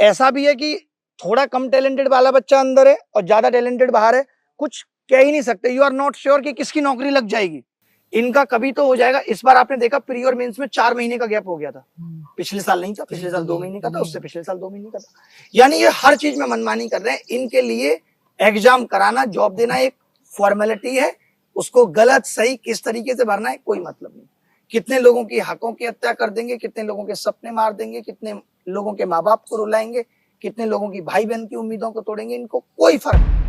ऐसा भी है कि थोड़ा कम टैलेंटेड वाला बच्चा अंदर है और ज्यादा टैलेंटेड बाहर है, कुछ कह ही नहीं सकते। यू आर नॉट श्योर कि किसकी नौकरी लग जाएगी। इनका कभी तो हो जाएगा। इस बार आपने देखा प्री और मेंस में 4 महीने का गैप हो गया था। पिछले साल नहीं था, पिछले साल 2 महीने का था, उससे पिछले साल 2 महीने का था। यानी ये हर चीज में मनमानी कर रहे हैं। इनके लिए एग्जाम कराना, जॉब देना एक फॉर्मेलिटी है। उसको गलत सही किस तरीके से भरना है कोई मतलब नहीं। कितने लोगों की हकों की हत्या कर देंगे, कितने लोगों के सपने मार देंगे, कितने लोगों के माँ बाप को रुलाएंगे, कितने लोगों की भाई बहन की उम्मीदों को तोड़ेंगे, इनको कोई फर्क नहीं।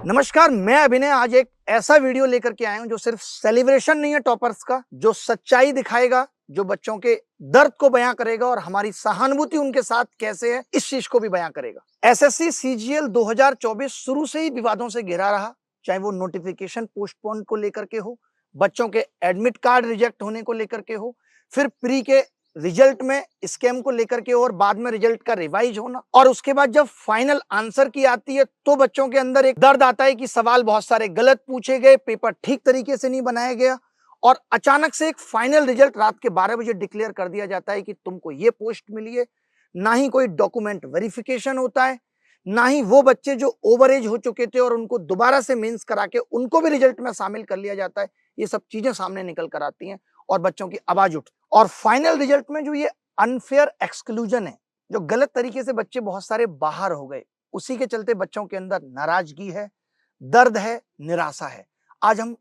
नमस्कार, मैं अभिनय आज एक ऐसा वीडियो लेकर के आया हूं जो सिर्फ सेलिब्रेशन नहीं है टॉपर्स का, जो सच्चाई दिखाएगा, जो बच्चों के दर्द को बयां करेगा और हमारी सहानुभूति उनके साथ कैसे है इस चीज को भी बयां करेगा। एसएससी सीजीएल 2024 शुरू से ही विवादों से घिरा रहा, चाहे वो नोटिफिकेशन पोस्टपोन को लेकर के हो, बच्चों के एडमिट कार्ड रिजेक्ट होने को लेकर के हो, फिर प्री के रिजल्ट में स्कैम को लेकर के और बाद में रिजल्ट का रिवाइज होना, और उसके बाद जब फाइनल आंसर की आती है तो बच्चों के अंदर एक दर्द आता है कि सवाल बहुत सारे गलत पूछे गए, पेपर ठीक तरीके से नहीं बनाया गया, और अचानक से एक फाइनल रिजल्ट रात के 12 बजे डिक्लेयर कर दिया जाता है कि तुमको ये पोस्ट मिली है। ना ही कोई डॉक्यूमेंट वेरिफिकेशन होता है, ना ही वो बच्चे जो ओवर एज हो चुके थे और उनको दोबारा से मेंस करा के उनको भी रिजल्ट में शामिल कर लिया जाता है। ये सब चीजें सामने निकल कर आती हैं और बच्चों की आवाज उठ, और फाइनल रिजल्ट में जो ये अनफेयर एक्सक्लूजन है, जो गलत तरीके से बच्चे बहुत सारे बाहर हो गए, उसी के चलते बच्चों के अंदर नाराजगी है, दर्द है, निराशा है। आज हम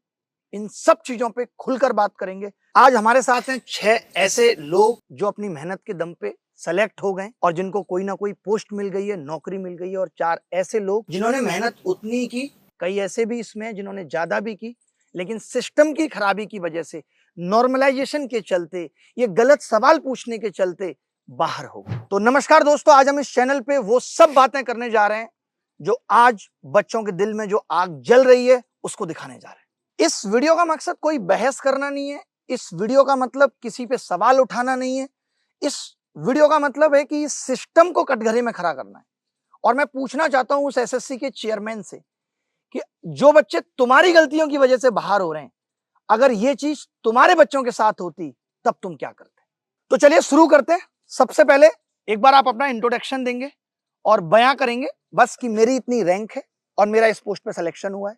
इन सब चीजों पे खुलकर बात करेंगे। आज हमारे साथ हैं 6 ऐसे लोग जो अपनी मेहनत के दम पे सेलेक्ट हो गए और जिनको कोई ना कोई पोस्ट मिल गई है, नौकरी मिल गई है, और 4 ऐसे लोग जिन्होंने मेहनत उतनी की, कई ऐसे भी इसमें जिन्होंने ज्यादा भी की, लेकिन सिस्टम की खराबी की वजह से, नॉर्मलाइजेशन के चलते, ये गलत सवाल पूछने के चलते बाहर हो गए। तो नमस्कार दोस्तों, आज हम इस चैनल पे वो सब बातें करने जा रहे हैं जो आज बच्चों के दिल में जो आग जल रही है उसको दिखाने जा रहे हैं। इस वीडियो का मकसद कोई बहस करना नहीं है, इस वीडियो का मतलब किसी पे सवाल उठाना नहीं है, इस वीडियो का मतलब है कि इस सिस्टम को कटघरे में खड़ा करना है। और मैं पूछना चाहता हूं उस एसएससी के चेयरमैन से कि जो बच्चे तुम्हारी गलतियों की वजह से बाहर हो रहे हैं, अगर ये चीज तुम्हारे बच्चों के साथ होती तब तुम क्या करते? तो चलिए शुरू करते हैं। सबसे पहले एक बार आप अपना इंट्रोडक्शन देंगे और बयां करेंगे बस कि मेरी इतनी रैंक है और मेरा इस पोस्ट पे सिलेक्शन हुआ है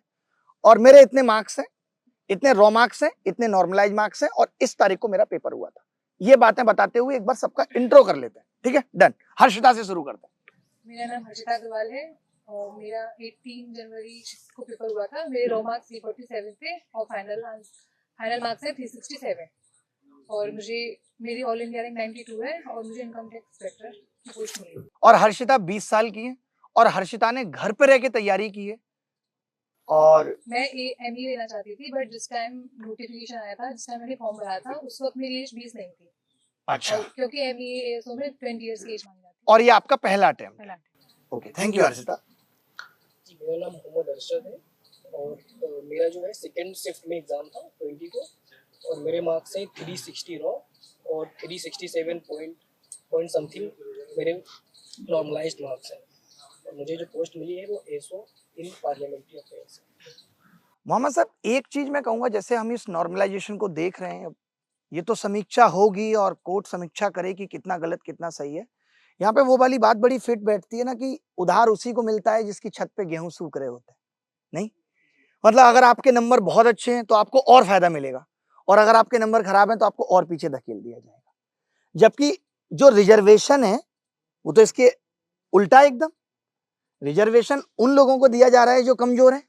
और मेरे इतने मार्क्स हैं, इतने रॉ मार्क्स हैं, इतने नॉर्मलाइज मार्क्स हैं और इस तारीख को मेरा पेपर हुआ था। ये बातें बताते हुए एक बार सबका इंट्रो कर लेते हैं, ठीक है? डन। हर्षिता से शुरू करते हैं। मेरा नाम हर्षिता अग्रवाल है और मेरा 18 जनवरी को पेपर हुआ था। मेरे रॉ मार्क्स 347 थे और फाइनल मार्क्स है 367 और मेरी ऑल इंडिया रैंक 92 है और मुझे इनकम टैक्स इंस्पेक्टर की पोस्ट मिली। और हर्षिता 20 साल की है और हर्षिता ने घर पे रह के तैयारी की है और मैं एमए लेना चाहती थी, बट जिस टाइम नोटिफिकेशन आया था, जिस टाइम मैंने फॉर्म भरा था, उस वक्त मेरी एज 20 नहीं थी। अच्छा, क्योंकि एमए में 20 इयर्स की एज मांगी जाती है। और ये आपका पहला अटेम्प्ट? पहला। Okay, thank you Harshita. मेरा नाम मोहम्मद अरशद है और मेरा जो है सेकेंड शिफ्ट में एग्जाम था 20 को और मेरे मार्क्स हैं 360 रॉ और 367 पॉइंट समथिंग मेरे नॉर्मलाइज्ड मार्क्स हैं और मुझे जो पोस्ट मिली है वो SO in parliamentary affairs. Mohammad साहब, एक चीज मैं कहूंगा, जैसे हम इस नॉर्मलाइजेशन को देख रहे हैं, ये तो समीक्षा होगी और कोर्ट समीक्षा करेगी कितना गलत कितना सही है। यहाँ पे वो वाली बात बड़ी फिट बैठती है ना कि उधार उसी को मिलता है जिसकी छत पे गेहूं सूख रहे होते हैं। नहीं, मतलब अगर आपके नंबर बहुत अच्छे हैं तो आपको और फायदा मिलेगा, और अगर आपके नंबर खराब हैं तो आपको और पीछे धकेल दिया जाएगा। जबकि जो रिजर्वेशन है वो तो इसके उल्टा एकदम। रिजर्वेशन उन लोगों को दिया जा रहा है जो कमजोर हैं,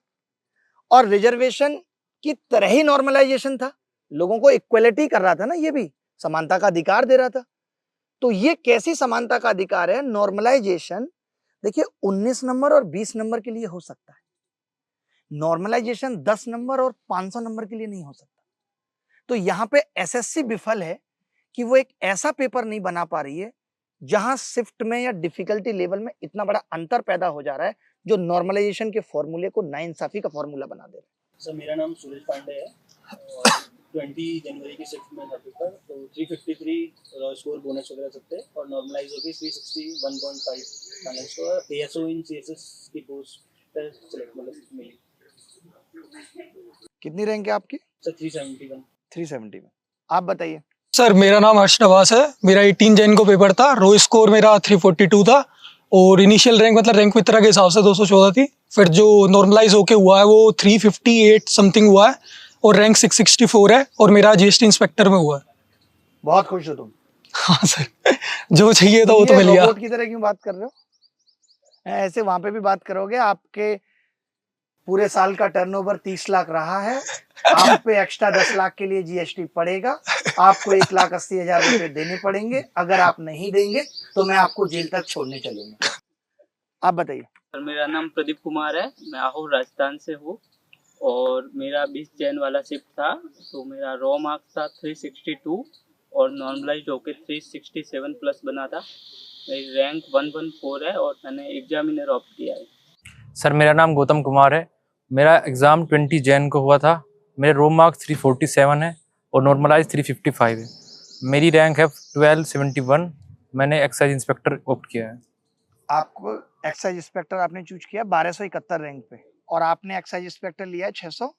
और रिजर्वेशन की तरह ही नॉर्मलाइजेशन था, लोगों को इक्वलिटी कर रहा था ना, ये भी समानता का अधिकार दे रहा था। तो ये कैसी समानता का अधिकार है? नॉर्मलाइजेशन देखिए 19 नंबर और 20 नंबर के लिए हो सकता है, नॉर्मलाइजेशन 10 नंबर और 500 नंबर के लिए नहीं हो सकता। तो यहाँ पे एसएससी विफल है कि वो एक ऐसा पेपर नहीं बना पा रही है जहां शिफ्ट में या डिफिकल्टी लेवल में इतना बड़ा अंतर पैदा हो जा रहा है जो नॉर्मलाइजेशन के फॉर्मूले को नाइंसाफी का फॉर्मूला बना दे रहा है। सर, मेरा नाम सूरज पांडे है और 20 जनवरी की शिफ्ट में था पेपर, तो 353 स्कोर बोनस वगैरह सब थे और नॉर्मलाइज हो गई 361.5 फाइनल स्कोर एएसओ इन सीएसएस की पोस्ट पर सिलेक्ट मतलब मिली। कितनी रैंक है आपकी? सर 371। 370 में। आप बताइए। सर मेरा नाम हर्ष नवास है। मेरा 18 जैन को पेपर था। रो स्कोर मेरा 342 था और इनिशियल रैंक मतलब रैंक मित्रा के हिसाब से 214 थी। फिर जो नॉर्मलाइज होके हुआ है वो 358 समथिंग हुआ है और रैंक 664 है और मेरा जीएसटी इंस्पेक्टर में हुआ है। बहुत खुश हो तुम? हाँ सर, जो चाहिए था वो तो ये मिल गया। रोबोट की तरह क्यों बात कर रहे हो? ऐसे वहां पे भी बात करोगे? आपके पूरे साल का टर्नओवर 30 लाख रहा है, आप पे एक्स्ट्रा 10 लाख के लिए जीएसटी पड़ेगा, आपको 1,80,000 रुपए देने पड़ेंगे। अगर आप नहीं देंगे तो मैं आपको जेल तक छोड़ने चलूंगा। आप बताइए। सर मेरा नाम प्रदीप कुमार है, मैं आहोर राजस्थान से हूँ और मेरा 20 जैन वाला शिफ्ट था। तो मेरा रॉ मार्क्स था 362 और नॉर्मलाइज होके 367 प्लस बना था। मेरी रैंक 114 है और मैंने एग्जामिनर ऑप्ट किया है। सर मेरा नाम गौतम कुमार है। मेरा एग्ज़ाम 20 जैन को हुआ था। मेरे रो मार्क्स 347 है और नॉर्मलाइज 355 है। मेरी रैंक है 1271। मैंने एक्साइज इंस्पेक्टर ऑप्ट किया है। आपको एक्साइज इंस्पेक्टर आपने चूज किया 1271 रैंक पे और आपने एक्साइज इंस्पेक्टर लिया है 664।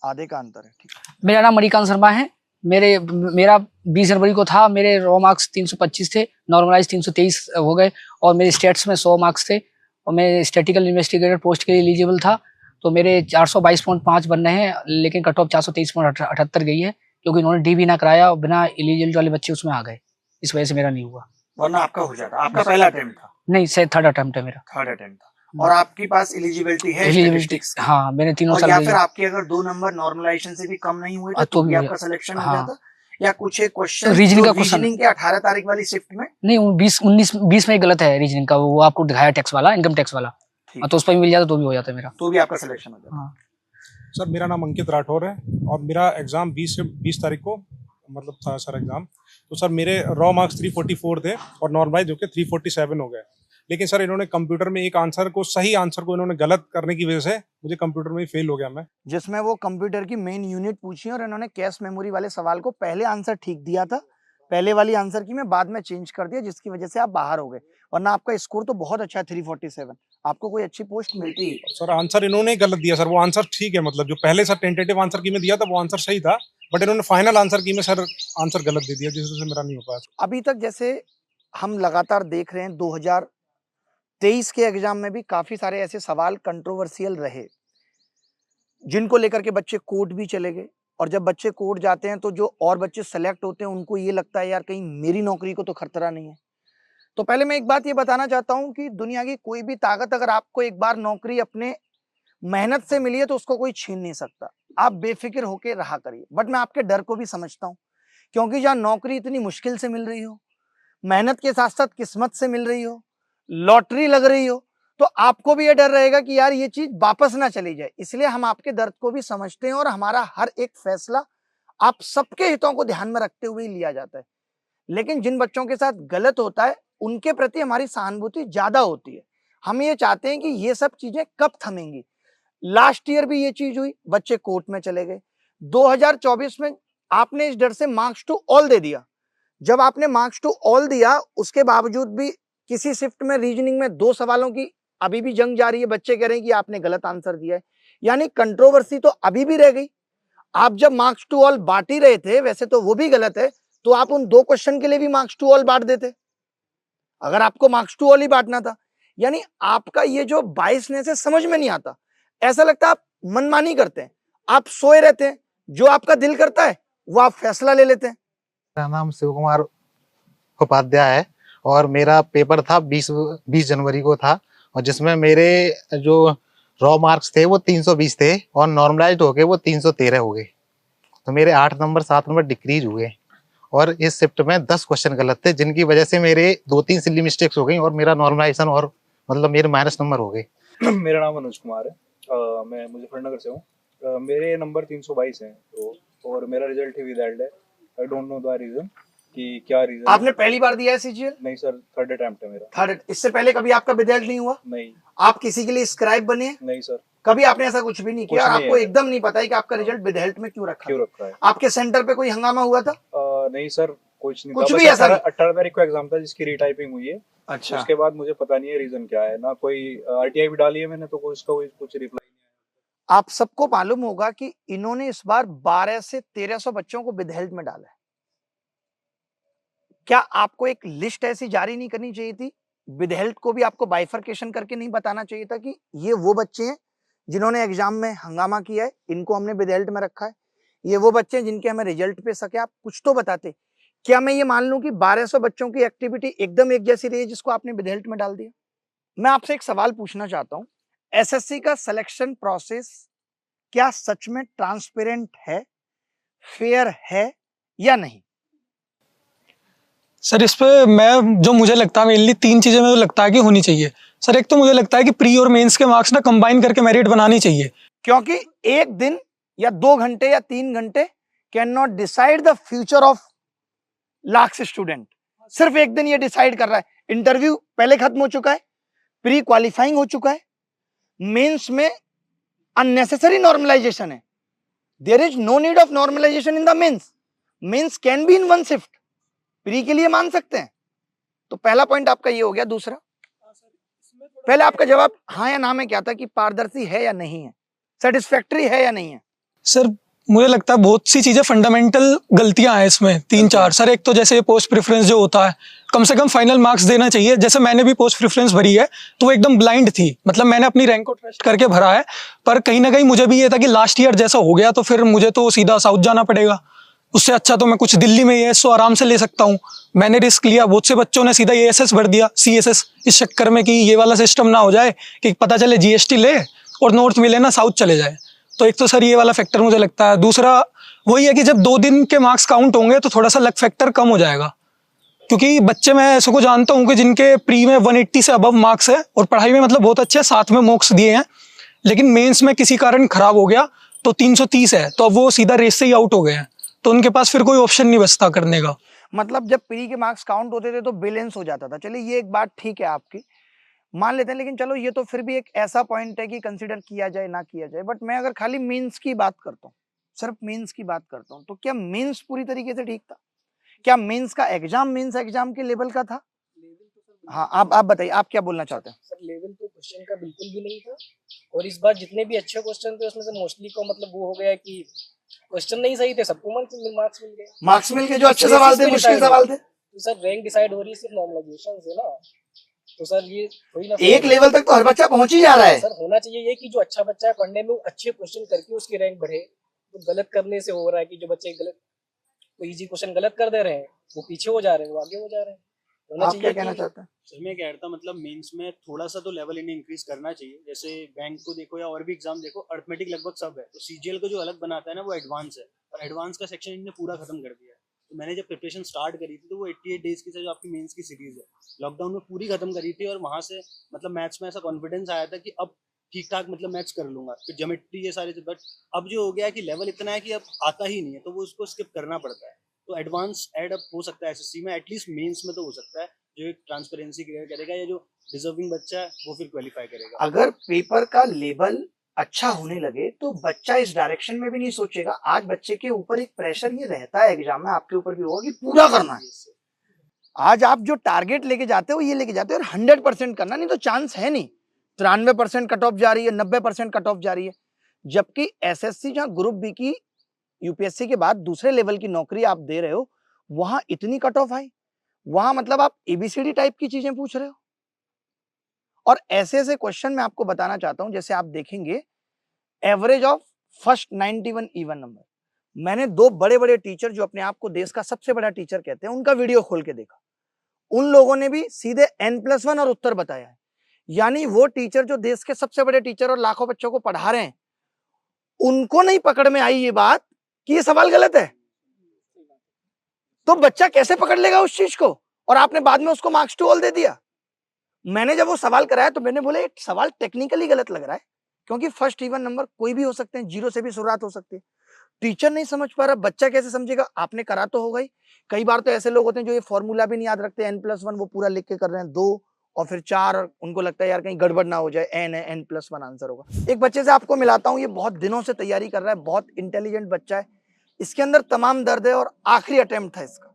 आधे का अंतर है। ठीक। मेरा नाम मणिकांत शर्मा है। मेरा 20 जनवरी को था। मेरे रॉ मार्क्स 325 थे, नॉर्मलाइज 323 हो गए और मेरे स्टेट्स में 100 मार्क्स थे और मैं स्टैटिकल इन्वेस्टिगेटर पोस्ट के लिए एलिजिबल था। तो मेरे 422.5 बनने हैं, लेकिन कट ऑफ 423.78 गई है क्योंकि इन्होंने डी भी ना कराया और बिना एलिजिबल वाले बच्चे उसमें आ गए। इस वजह से मेरा नहीं हुआ। वरना आपका हो जाता। आपका पहला अटेम्प्ट था? नहीं सर, थर्ड अटेम्प्ट है मेरा। थर्ड अटेम्प्ट था। और आपके पास एलिजिबिलिटी है एलिजिबिलिटी? हाँ, मैंने 3 साल। या फिर आपके अगर 2 नंबर नॉर्मलाइजेशन से भी कम नहीं हुए तो भी आपका सिलेक्शन हो जाता? या कुछ एक क्वेश्चन रीजनिंग का क्वेश्चन के 18 तारीख वाली शिफ्ट में नहीं, 20 में गलत है रीजनिंग का। वो आपको दिखाया टैक्स वाला, इनकम टैक्स वाला, तो उस पर भी मिल जाता तो भी हो जाता मेरा। तो भी आपका सिलेक्शन हो जाता। हाँ। सर मेरा नाम अंकित राठौर है और मेरा एग्ज़ाम 20 तारीख को मतलब था सर एग्ज़ाम। तो सर मेरे रॉ मार्क्स 344 थे और नॉर्मलाइज होकर 347 हो गए। लेकिन सर इन्होंने कंप्यूटर में एक आंसर को, सही आंसर को इन्होंने गलत करने की वजह से मुझे कंप्यूटर में फेल हो गया मैं। जिसमें वो कंप्यूटर की मेन यूनिट पूछी और इन्होंने कैश मेमोरी वाले सवाल को पहले आंसर ठीक दिया था, पहले वाली आंसर की मैं बाद में चेंज कर दिया, जिसकी वजह से आप बाहर हो गए। वरना आपका स्कोर तो बहुत अच्छा है 347। आपको कोई अच्छी पोस्ट मिलती है। सर आंसर इन्होंने गलत दिया सर। वो आंसर ठीक है, मतलब जो पहले सर टेंटेटिव आंसर की में दिया था वो आंसर सही था, बट इन्होंने फाइनल आंसर की में सर आंसर गलत दे दिया, जिससे मेरा नहीं हो पाया। अभी तक जैसे हम लगातार देख रहे हैं 2023 के एग्जाम में भी काफी सारे ऐसे सवाल कंट्रोवर्शियल रहे जिनको लेकर के बच्चे कोर्ट भी चले गए। और जब बच्चे कोर्ट जाते हैं तो जो और बच्चे सेलेक्ट होते हैं उनको ये लगता है यार कहीं मेरी नौकरी को तो खतरा नहीं है। तो पहले मैं एक बात ये बताना चाहता हूं कि दुनिया की कोई भी ताकत अगर आपको एक बार नौकरी अपने मेहनत से मिली है तो उसको कोई छीन नहीं सकता। आप बेफिक्र होके रहा करिए। बट मैं आपके डर को भी समझता हूं, क्योंकि जहां नौकरी इतनी मुश्किल से मिल रही हो, मेहनत के साथ साथ किस्मत से मिल रही हो, लॉटरी लग रही हो, तो आपको भी ये डर रहेगा कि यार ये चीज वापस ना चली जाए। इसलिए हम आपके दर्द को भी समझते हैं और हमारा हर एक फैसला आप सबके हितों को ध्यान में रखते हुए ही लिया जाता है। लेकिन जिन बच्चों के साथ गलत होता है उनके प्रति हमारी सहानुभूति ज्यादा होती है। हम ये चाहते हैं कि ये सब चीजें कब थमेंगी। लास्ट ईयर भी ये चीज हुई, बच्चे कोर्ट में चले गए। 2024 में आपने इस डर से मार्क्स टू ऑल दे दिया। जब आपने मार्क्स टू ऑल दिया उसके बावजूद भी किसी शिफ्ट में रीजनिंग में 2 सवालों की अभी भी जंग जारी है। बच्चे कह रहे हैं कि आपने गलत आंसर दिया है, यानी कंट्रोवर्सी तो अभी भी रह गई। आप जब मार्क्स टू ऑल बांट ही रहे थे, वैसे तो वो भी गलत है, तो आप उन 2 क्वेश्चन के लिए भी मार्क्स टू ऑल बांट देते अगर आपको मार्क्स टू ऑल ही बांटना था। यानी आपका ये जो बायसनेस है समझ में नहीं आता। ऐसा लगता है आप मनमानी करते हैं, आप सोए रहते हैं, जो आपका दिल करता है वो आप फैसला ले लेते हैं। मेरा नाम शिव कुमार उपाध्याय है और मेरा पेपर था 20 जनवरी को था और जिसमें मेरे जो रॉ मार्क्स थे वो 320 थे और नॉर्मलाइज्ड हो गए वो 313 हो गए। तो मेरे 8 नंबर 7 नंबर डिक्रीज हुए और इस शिफ्ट में 10 क्वेश्चन गलत थे, जिनकी वजह से मेरे 2-3 सिली मिस्टेक्स हो गई और मेरा नॉर्मलाइजेशन और मतलब मेरे माइनस नंबर हो गए। मेरा नाम अनुज कुमार है, मैं मुजफ्फरनगर से हूँ। मेरे नंबर 322 हैं तो और मेरा रिजल्ट ही विदाल्ड है। I don't know the reason कि क्या रीजन। आपने पहली बार दिया है सीजीएल? नहीं सर, थर्ड अटेम्प्ट है मेरा। थर्ड? इससे पहले कभी आपका विदाल्ड नहीं हुआ? नहीं। आप किसी के लिए स्क्राइब बने? नहीं सर, कभी आपने ऐसा कुछ भी नहीं किया और आपको एकदम नहीं पता है कि आपका रिजल्ट विदाल्ड में क्यों रखा है? आपके सेंटर पे कोई हंगामा हुआ था? नहीं सर, कुछ नहीं, कुछ भी ऐसा 18 तारीख को एग्जाम था जिसकी रीटाइपिंग हुई है। अच्छा। उसके बाद मुझे पता नहीं है रीजन क्या है, ना कोई आरटीआई भी डाली है मैंने तो उसका कुछ रिप्लाई नहीं आप सबको मालूम होगा कि इन्होंने इस बार 12 से 1300 बच्चों को विद हेल्प में डाला है। क्या आपको एक लिस्ट ऐसी जारी नहीं करनी चाहिए थी? विद हेल्प को भी आपको बाइफरकेशन करके नहीं बताना चाहिए था कि ये वो बच्चे हैं जिन्होंने एग्जाम में हंगामा किया है, इनको हमने विद हेल्प में रखा है, ये वो बच्चे हैं जिनके हमें रिजल्ट पे सके। आप कुछ तो बताते। क्या मैं ये मान लूं कि 1200 बच्चों की एक्टिविटी एकदम एक जैसी रही जिसको आपने विद हेल्प में डाल दिया? मैं आपसे एक सवाल पूछना चाहता हूं, एसएससी का सिलेक्शन प्रोसेस क्या सच में ट्रांसपेरेंट है, फेयर है या नहीं? सर इस पे मैं जो मुझे लगता है मेनली 3 चीजें मुझे लगता है कि होनी चाहिए। सर एक तो मुझे लगता है कि प्री और मेंस के मार्क्स ना कंबाइन करके मेरिट बनानी चाहिए, क्योंकि एक दिन या 2 घंटे या 3 घंटे can not decide the future of lakhs student. सिर्फ एक दिन ये डिसाइड कर रहा है। इंटरव्यू पहले खत्म हो चुका है, प्री क्वालिफाइंग हो चुका है, मेंस में अननेसेसरी नॉर्मलाइजेशन है। There is no need of normalization in the mains. Mains can be in one shift, pre के लिए मान सकते हैं। तो पहला पॉइंट आपका ये हो गया। दूसरा, पहले आपका जवाब हाँ या ना में क्या था कि पारदर्शी है या नहीं है, सेटिस्फैक्टरी है या नहीं है? सर मुझे लगता है बहुत सी चीजें फंडामेंटल गलतियां हैं इसमें 3-4। सर एक तो जैसे पोस्ट प्रेफरेंस जो होता है, कम से कम फाइनल मार्क्स देना चाहिए। जैसे मैंने भी पोस्ट प्रेफरेंस भरी है तो वो एकदम ब्लाइंड थी, मतलब मैंने अपनी रैंक को ट्रस्ट करके भरा है, पर कहीं ना कहीं मुझे भी ये था कि लास्ट ईयर जैसा हो गया तो फिर मुझे तो सीधा साउथ जाना पड़ेगा। उससे अच्छा तो मैं कुछ दिल्ली में एएसओ आराम से ले सकता हूँ। मैंने रिस्क लिया, बहुत से बच्चों ने सीधा एएसएस भर दिया, सीएसएस, इस चक्कर में कि ये वाला सिस्टम ना हो जाए कि पता चले जीएसटी ले और नॉर्थ मिले ना साउथ चले जाए। तो एक तो सर ये वाला फैक्टर मुझे लगता है। दूसरा वही है कि जब 2 दिन के मार्क्स काउंट होंगे तो थोड़ा सा लक फैक्टर कम हो जाएगा, क्योंकि बच्चे मैं ऐसे को जानता हूँ कि जिनके प्री में 180 से अबव मार्क्स है और पढ़ाई में मतलब बहुत अच्छे, साथ में मॉक्स दिए हैं, लेकिन मेंस में किसी कारण खराब हो गया तो 330 है, तो अब वो सीधा रेस से ही आउट हो गए हैं, तो उनके पास फिर कोई ऑप्शन नहीं बचता करने का। मतलब जब प्री के मार्क्स काउंट होते थे तो बैलेंस हो जाता था। चलिए ये एक बात ठीक है आपकी, मान लेते हैं, लेकिन चलो ये तो फिर भी एक ऐसा पॉइंट है कि कंसीडर किया जाए ना किया जाए। बट मैं अगर खाली मेंस की बात करता हूँ, सिर्फ मेंस की बात करता हूँ, तो क्या मेंस पूरी तरीके से ठीक था? क्या मेंस का एग्जाम मेंस एग्जाम के लेवल का था? हाँ आप बताइए, आप क्या बोलना चाहते हैं? सर लेवल तो क्वेश्चन का बिल्कुल भी नहीं था, और इस बार जितने भी अच्छे क्वेश्चन थे उसमें से मोस्टली को मतलब वो हो गया कि क्वेश्चन नहीं सही थे, सबको मार्क्स मिल गए। मार्क्स मिल के जो अच्छे सवाल थे, मुश्किल सवाल थे, तो सर रैंक डिसाइड हो रही है सिर्फ नॉर्मलाइजेशन से ना। तो सर ये थोड़ी ना, एक लेवल तक तो हर बच्चा पहुंच ही जा रहा है। सर होना चाहिए ये कि जो अच्छा बच्चा है पढ़ने में वो अच्छे क्वेश्चन करके उसकी रैंक बढ़े। तो गलत करने से हो रहा है कि जो बच्चे गलत तो इजी क्वेश्चन गलत कर दे रहे हैं, वो पीछे हो जा रहे हैं, वो आगे हो जा रहे हैं। आप क्या कहना चाहते हैं? सर मैं कह रहा था मतलब मेंस में थोड़ा सा तो लेवल इन्हें इंक्रीज करना चाहिए। जैसे बैंक को देखो या और भी एग्जाम देखो, अर्थमेटिक लगभग सब है, तो सीजीएल को जो अलग बनाता है ना वो एडवांस है, और एडवांस का सेक्शन इन्होंने पूरा खत्म कर दिया है। तो मैंने जब प्रिपरेशन स्टार्ट करी थी तो वो 88 डेज की जो आपकी मेंस की सीरीज है लॉकडाउन में पूरी खत्म करी थी, और वहाँ से मतलब मैथ्स में ऐसा कॉन्फिडेंस आया था कि अब ठीक ठाक मतलब मैथ्स कर लूंगा, फिर ज्योमेट्री ये सारे। बट अब जो हो गया है कि लेवल इतना है कि अब आता ही नहीं है, तो वो उसको स्किप करना पड़ता है। तो एडवांस एड अप हो सकता है एसएससी में, एटलीस्ट मेंस में तो हो सकता है, जो एक ट्रांसपेरेंसी क्रिएट करेगा, या जो डिजर्विंग बच्चा है वो फिर क्वालिफाई करेगा। अगर पेपर का लेवल अच्छा होने लगे तो बच्चा इस डायरेक्शन में भी नहीं सोचेगा। आज बच्चे के ऊपर एक प्रेशर ये रहता है एग्जाम में, आपके ऊपर भी होगा कि पूरा करना है। आज आप जो टारगेट लेके जाते हो ये लेके जाते हो, और 100% करना, नहीं तो चांस है नहीं। 93% कट ऑफ जा रही है, 90% कट ऑफ जा रही है, जबकि एसएससी जहां ग्रुप बी की यूपीएससी के बाद दूसरे लेवल की नौकरी आप दे रहे हो, वहां इतनी कट ऑफ आई, वहां मतलब आप एबीसीडी टाइप की चीजें पूछ रहे हो। और ऐसे ऐसे क्वेश्चन मैं आपको बताना चाहता हूं, जैसे आप देखेंगे average of first 91 even number. मैंने 2 बड़े बड़े टीचर जो अपने आप को देश का सबसे बड़ा टीचर कहते हैं, उनका वीडियो खोल के देखा। उन लोगों ने भी सीधे n+1 और उत्तर बताया है। यानी वो टीचर जो देश के सबसे बड़े टीचर और लाखों बच्चों को पढ़ा रहे हैं, उनको नहीं पकड़ में आई ये बात कि ये सवाल गलत है। तो बच्चा कैसे पकड़ लेगा उस चीज को? और आपने बाद में उसको मार्क्स टू ऑल दे दिया। मैंने जब वो सवाल कराया तो मैंने बोले सवाल टेक्निकली गलत लग रहा है, क्योंकि फर्स्ट इवन नंबर कोई भी हो सकते हैं, 0 से भी शुरुआत हो सकती है। टीचर नहीं समझ पा रहा, बच्चा कैसे समझेगा? आपने करा तो होगा ही। कई बार तो ऐसे लोग होते हैं जो ये फॉर्मूला भी नहीं याद रखते, n+1 वो पूरा लिख के कर रहे हैं, 2 और फिर 4, और उनको लगता है यार कहीं गड़बड़ ना हो जाए, n है, n+1 आंसर होगा। एक बच्चे से आपको मिलाता हूँ, ये बहुत दिनों से तैयारी कर रहा है, बहुत इंटेलिजेंट बच्चा है, इसके अंदर तमाम दर्द है और आखिरी अटेम्प्ट था इसका।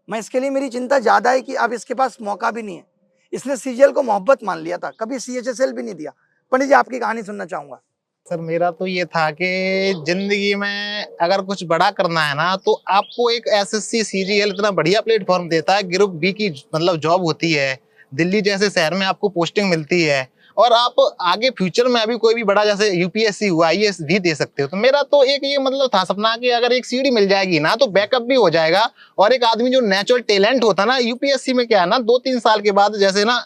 मैं इसके लिए मेरी चिंता ज्यादा है कि अब इसके पास मौका भी नहीं है। इसने सीजीएल को मोहब्बत मान लिया था, कभी सीएचएसएल भी नहीं दिया। पंडित जी आपकी कहानी सुनना चाहूंगा। सर मेरा तो ये था कि जिंदगी में अगर कुछ बड़ा करना है ना तो आपको एक एसएससी सीजीएल इतना बढ़िया प्लेटफॉर्म देता है। ग्रुप बी की मतलब जॉब होती है, दिल्ली जैसे शहर में आपको पोस्टिंग मिलती है और आप आगे फ्यूचर में अभी कोई भी बड़ा जैसे यूपीएससी हुआ आईएएस भी दे सकते हो। तो मेरा तो एक ये मतलब था सपना कि अगर एक सीढ़ी मिल जाएगी ना तो बैकअप भी हो जाएगा। और एक आदमी जो नेचुरल टैलेंट होता ना, यूपीएससी में क्या है ना 2-3 साल के बाद जैसे ना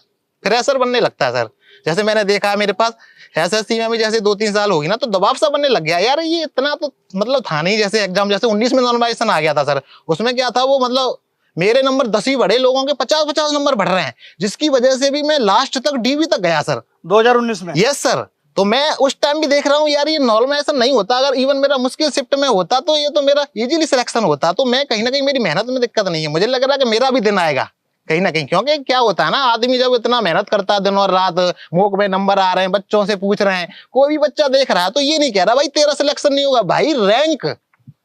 फ्रेशर बनने लगता है सर। जैसे मैंने देखा है मेरे पास एसएससी में भी जैसे 2-3 साल होगी ना तो दबाव सा बनने लग गया यार, ये इतना तो मतलब था नहीं। जैसे एग्जाम जैसे 19 में नॉर्मलाइजेशन आ गया था सर, उसमें क्या था वो मतलब मेरे नंबर 10 ही बढ़े, लोगों के 50-50 नंबर बढ़ रहे हैं, जिसकी वजह से भी मैं लास्ट तक डीवी तक गया सर 2019 में। Yes sir. तो मैं उस टाइम भी देख रहा हूँ यार ये नॉर्मलाइजेशन नहीं होता, अगर इवन मेरा मुश्किल शिफ्ट में होता तो ये तो मेरा इजीली सिलेक्शन होता। तो मैं कहीं ना कहीं मेरी मेहनत में दिक्कत नहीं है, मुझे लग रहा है कि मेरा भी दिन आएगा कहीं ना कहीं। क्योंकि क्या होता है ना, आदमी जब इतना मेहनत करता है दिन और रात, मोक में नंबर आ रहे हैं, बच्चों से पूछ रहे हैं, कोई भी बच्चा देख रहा है तो ये नहीं कह रहा भाई तेरा सिलेक्शन नहीं होगा, भाई रैंक।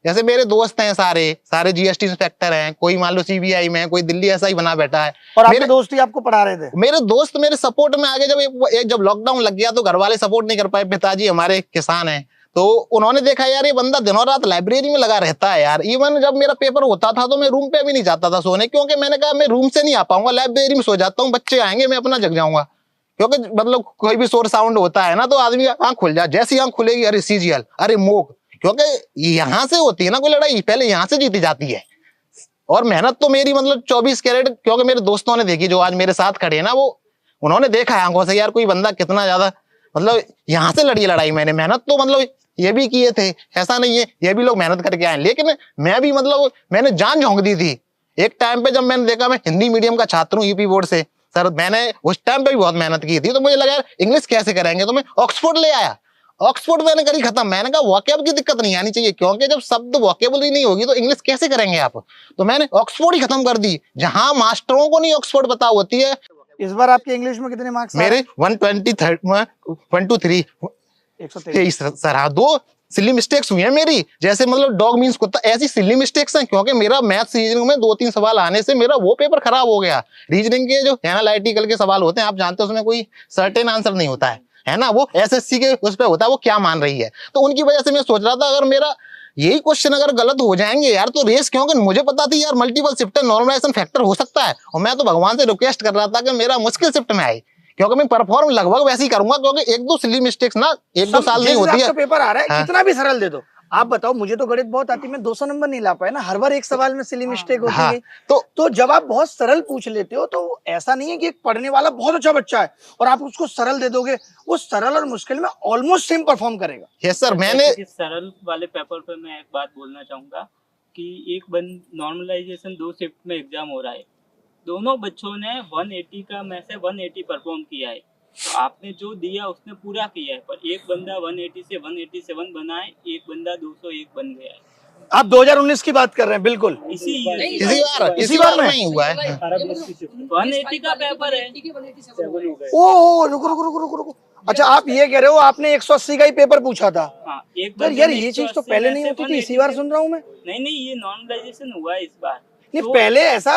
जैसे मेरे दोस्त हैं सारे जीएसटी इंस्पेक्टर हैं, कोई मान लो सीबीआई में, कोई दिल्ली एसआई बना बैठा है। और आपके दोस्त ही आपको पढ़ा रहे थे? मेरे दोस्त मेरे सपोर्ट में आगे जब लॉकडाउन लग गया तो घर वाले सपोर्ट नहीं कर पाए, पिताजी हमारे किसान हैं तो उन्होंने देखा यार ये बंदा दिनों रात लाइब्रेरी में लगा रहता है यार। इवन जब मेरा पेपर होता था तो मैं रूम पे भी नहीं जाता था सोने, क्योंकि मैंने कहा मैं रूम से नहीं आ पाऊंगा, लाइब्रेरी में सो जाता हूँ, बच्चे आएंगे मैं अपना जग जाऊंगा। क्योंकि मतलब कोई भी शोर साउंड होता है ना तो आदमी आंख खुल जाए, जैसी आंख खुलेगी अरे सीजीएल अरे मोक, क्योंकि यहाँ से होती है ना कोई लड़ाई पहले यहाँ से जीती जाती है। और मेहनत तो मेरी मतलब 24 कैरेट, क्योंकि मेरे दोस्तों ने देखी जो आज मेरे साथ खड़े हैं ना, वो उन्होंने देखा है आंखों से यार कोई बंदा कितना ज्यादा मतलब यहाँ से लड़ी लड़ाई। मैंने मेहनत तो मतलब ये भी किए थे, ऐसा नहीं है ये भी लोग मेहनत करके आए, लेकिन मैं भी मतलब मैंने जान झोंक दी थी एक टाइम पे। जब मैंने देखा मैं हिंदी मीडियम का छात्र हूँ यूपी बोर्ड से सर, मैंने उस टाइम पे भी बहुत मेहनत की थी। तो मुझे लगा यार इंग्लिश कैसे करेंगे, तो मैं ऑक्सफोर्ड ले आया। ऑक्सफोर्ड मैंने करी खत्म, मैंने कहा वॉकेब की दिक्कत नहीं आनी चाहिए, क्योंकि जब शब्द वॉकेबुलरी नहीं होगी तो इंग्लिश कैसे करेंगे आप। तो मैंने ऑक्सफोर्ड ही खत्म कर दी, जहां मास्टरों को नहीं ऑक्सफोर्ड पता होती है। इस बार आपके इंग्लिश में कितने मार्क्स? मेरे 123 सर। हाँ 2 सिली मिस्टेक्स हुई है मेरी, जैसे मतलब डॉग मीन्स कुत्ता, ऐसी सिली मिस्टेक्स हैं। क्योंकि मेरा मैथ्स रीजनिंग में 2-3 सवाल आने से मेरा वो पेपर खराब हो गया। रीजनिंग के जो एनालिटिकल के सवाल होते हैं आप जानते हो उसमें कोई सर्टेन आंसर नहीं होता है ना, वो एसएससी के उस पर होता है वो क्या मान रही है। तो उनकी वजह से मैं सोच रहा था अगर मेरा यही क्वेश्चन अगर गलत हो जाएंगे यार तो रेस, क्योंकि मुझे पता थी यार मल्टीपल शिफ्ट नॉर्मलाइजेशन फैक्टर हो सकता है। और मैं तो भगवान से रिक्वेस्ट कर रहा था कि मेरा मुश्किल शिफ्ट में आए, क्योंकि मैं परफॉर्म लगभग वैसे ही करूंगा, क्योंकि 1-2 सिली मिस्टेक्स ना 1-2 साल नहीं होती है। पेपर आ रहा है हाँ। कितना भी सरल दे दो। आप बताओ, मुझे तो गणित बहुत आती, मैं 200 नंबर नहीं ला पाया ना, हर बार एक सवाल में सिली मिस्टेक होती है। तो जब आप बहुत सरल पूछ लेते हो तो ऐसा नहीं है कि एक पढ़ने वाला बहुत अच्छा बच्चा है और आप उसको सरल दे दोगे, वो सरल और मुश्किल में ऑलमोस्ट सेम परफॉर्म करेगा। Yes sir. मैंने सरल वाले पेपर पे मैं एक बात बोलना चाहूंगा कि एक नॉर्मलाइजेशन 2 शिफ्ट में एग्जाम हो रहा है, दोनों बच्चों ने 180 का में से 180 परफॉर्म किया है। तो आपने जो दिया उसने पूरा किया है, पर एक बंदा 180 से 187 बना है, एक बंदा 201 बन गया है। आप 2019 की बात कर रहे हैं? बिल्कुल इसी बार में ही हुआ है। 180 का पेपर है। ओ रुको। अच्छा आप ये कह रहे हो आपने 180 का ही पेपर पूछा था? हाँ, यार ये चीज तो पहले नहीं होती थी, इसी बार सुन रहा हूँ मैं। नहीं, ये नॉर्मलाइजेशन हुआ है इस बार। नहीं तो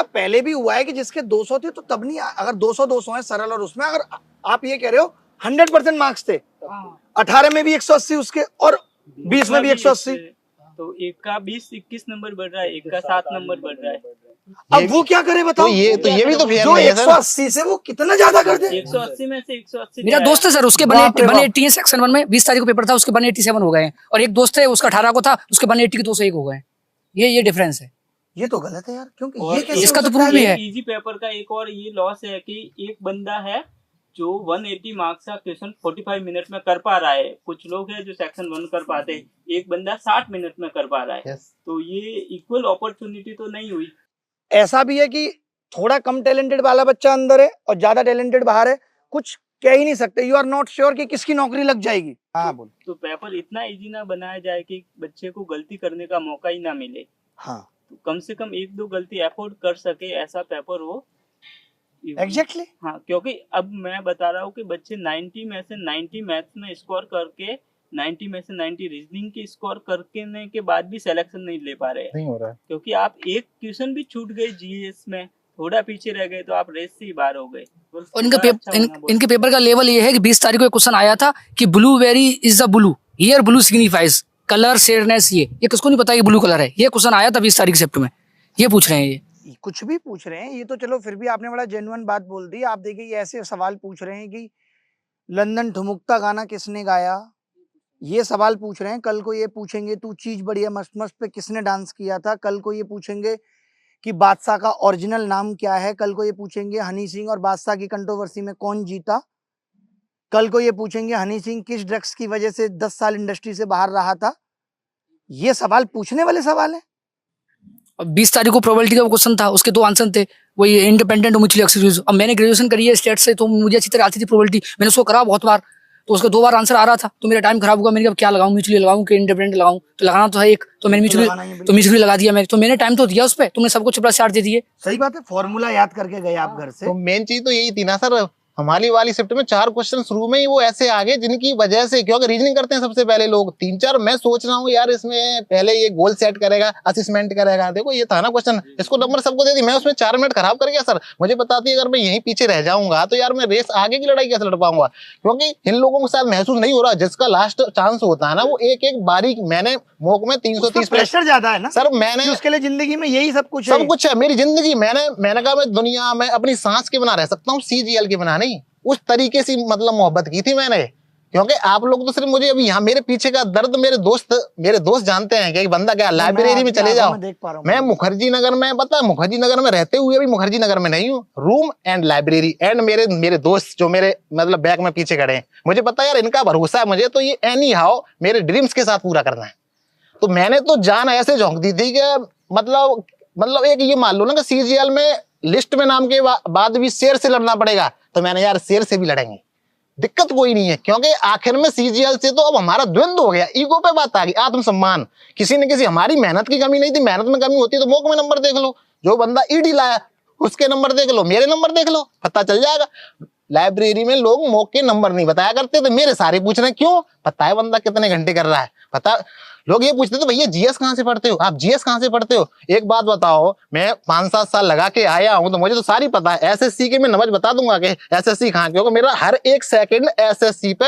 पहले भी हुआ है कि जिसके 200 थे तो तब नहीं, अगर 200 है सरल और उसमें, अगर आप ये कह रहे हो 100% मार्क्स थे, 18 में भी 180 उसके और 20 में भी 180, तो एक का 20-21 नंबर बढ़ रहा है, एक का 7 नंबर बढ़ रहा है। अब वो क्या करे बताओ? तो ये भी तो जो 180 से वो कितना ज्यादा कर दे। 180 में से 180 मेरा दोस्त है सर, उसके 180 है सेक्शन 1 में, 20 तारीख को पेपर था, उसके 187 हो गए हैं। और एक दोस्त है उसका 18 को था, उसके 180 के 201 हो गए। ये डिफरेंस है। ये तो गलत है यार, क्योंकि ये कैसे इसका तो प्रूफ भी है। इजी पेपर का एक और ये लॉस है कि एक बंदा है जो 180 मार्क्स का क्वेश्चन 45 मिनट में कर पा रहा है, कुछ लोग हैं जो सेक्शन 1 कर पाते हैं, एक बंदा 60 मिनट में कर पा रहा है। तो ये इक्वल अपॉर्चुनिटी तो नहीं हुई। ऐसा भी है कि थोड़ा कम टैलेंटेड वाला बच्चा अंदर है और ज्यादा टैलेंटेड बाहर है, कुछ कह ही नहीं सकते। यू आर नॉट श्योर कि किसकी नौकरी लग जाएगी। हाँ बोल। तो पेपर इतना इजी ना बनाया जाए कि बच्चे को गलती करने का मौका ही ना मिले। हाँ, तो कम से कम 1-2 गलती अफोर्ड कर सके ऐसा पेपर हो। एग्जैक्टली हाँ, क्योंकि अब मैं बता रहा हूँ कि बच्चे 90 में से 90 मैथ्स में स्कोर करके, 90 में से 90 रीजनिंग की स्कोर करने के बाद भी सिलेक्शन नहीं ले पा रहे हैं। नहीं हो रहा है, क्योंकि आप एक क्वेश्चन भी छूट गए जीएस में, थोड़ा पीछे रह गए तो आप रेस से ही बाहर हो गए। और इनके पेपर का लेवल ये है कि 20 तारीख को एक क्वेश्चन आया था कि blueberry is the blue, here blue signifies colour शेयरनेस। ये किसको नहीं पता ये ब्लू कलर है? ये क्वेश्चन आया था 20 तारीख शिफ्ट में, ये पूछ रहे हैं ये। कुछ भी पूछ रहे हैं ये तो चलो फिर भी आपने बड़ा जेन्युइन बात बोल दी। आप देखिए ये ऐसे सवाल पूछ रहे हैं कि लंदन ठुमुकता गाना किसने गाया, ये सवाल पूछ रहे हैं। कल को ये पूछेंगे तू चीज बढ़िया मस्त मस्त पे किसने डांस किया था। कल को ये पूछेंगे कि बादशाह का ओरिजिनल नाम क्या है। कल को ये पूछेंगे हनी सिंह और बादशाह की कंट्रोवर्सी में कौन जीता। कल को ये पूछेंगे हनी सिंह किस ड्रग्स की वजह से 10 साल इंडस्ट्री से बाहर रहा था। ये सवाल पूछने वाले सवाल है। 20 तारीख को प्रोबेबिलिटी का क्वेश्चन था, उसके 2 आंसर थे, वही इंडिपेंडेंट और म्यूचुअली एक्सक्लूसिव। अब मैंने ग्रेजुएशन करी है स्टेट से, तो मुझे अच्छी तरह आती थी प्रोबेबिलिटी, मैंने उसको करा बहुत बार, तो उसका 2 बार आंसर आ रहा था, तो मेरा टाइम खराब हुआ। मैंने कहा क्या लगाऊं, म्यूचुअली लगाऊं कि इंडिपेंडेंट लगाऊं? तो लगाना तो है एक, तो मैंने म्यूचुअली लगा दिया। तो मैंने टाइम तो दिया उस पर, तुमने सबको चपड़ा चार्ज दे दिए। सही बात है, फॉर्मूला याद करके गए आप घर से। तो मेन चीज तो यही थी ना सर, हमारी वाली शिफ्ट में 4 क्वेश्चन शुरू में ही वो ऐसे आ गए जिनकी वजह से, क्योंकि रीजनिंग करते हैं सबसे पहले लोग 3-4, मैं सोच रहा हूँ यार इसमें पहले ये गोल सेट करेगा, असेसमेंट करेगा। देखो ये था ना क्वेश्चन, इसको नंबर सबको दे दी, मैं उसमें 4 मिनट खराब कर गया सर। मुझे बताती अगर मैं यहीं पीछे रह जाऊंगा तो यार मैं रेस आगे की लड़ाई कैसे लड़ पाऊंगा, क्योंकि इन लोगों को शायद महसूस नहीं हो रहा जिसका लास्ट चांस होता है ना, वो एक एक बारीक, मैंने मोक में 330 प्रेशर ज्यादा है ना सर, मैंने उसके लिए जिंदगी में यही सब कुछ है मेरी जिंदगी। मैंने कहा मैं दुनिया में अपनी सांस के बिना रह सकता हूँ, CGL के बिना नहीं। उस तरीके से मतलब मोहब्बत की थी मैंने, क्योंकि आप लोग तो सिर्फ मुझे अभी यहाँ मेरे पीछे का दर्द मेरे दोस्त जानते हैं कि बंदा क्या लाइब्रेरी में चले जाओ। मैं मुखर्जी नगर में, पता है मुखर्जी नगर में रहते हुए भी मुखर्जी नगर में नहीं हूँ, रूम एंड लाइब्रेरी एंड मेरे दोस्त जो मेरे मतलब बैग में पीछे खड़े हैं, मुझे पता है यार इनका भरोसा है मुझे, तो ये एनी हाउ मेरे ड्रीम्स के साथ पूरा करना है। तो मैंने तो जान ऐसे झोंक दी थी कि मतलब एक ये मान लो ना कि CGL में लिस्ट में नाम के बाद भी शेर से लड़ना पड़ेगा, तो मैंने यार शेर से भी लड़ेंगे, दिक्कत कोई नहीं है, क्योंकि आखिर में CGL से तो अब हमारा द्वंद्व हो गया, ईगो पे बात आ गई, आत्मसम्मान। किसी न किसी, हमारी मेहनत की कमी नहीं थी, मेहनत में कमी होती तो मौके में नंबर देख लो, जो बंदा ED लाया उसके नंबर देख लो, मेरे नंबर देख लो, पता चल जाएगा। लाइब्रेरी में लोग मौके नंबर नहीं बताया करते थे, मेरे सारे पूछ रहे हैं क्यों, पता है बंदा कितने घंटे कर रहा है, पता। लोग ये पूछते थे भैया GS कहाँ से पढ़ते हो आप, GS कहाँ से पढ़ते हो। एक बात बताओ, मैं 5-7 साल लगा के आया हूँ तो मुझे तो सारी पता है। SSC के मैं नमज बता दूंगा कि SSC कहाँ, क्योंकि मेरा हर एक सेकंड SSC पे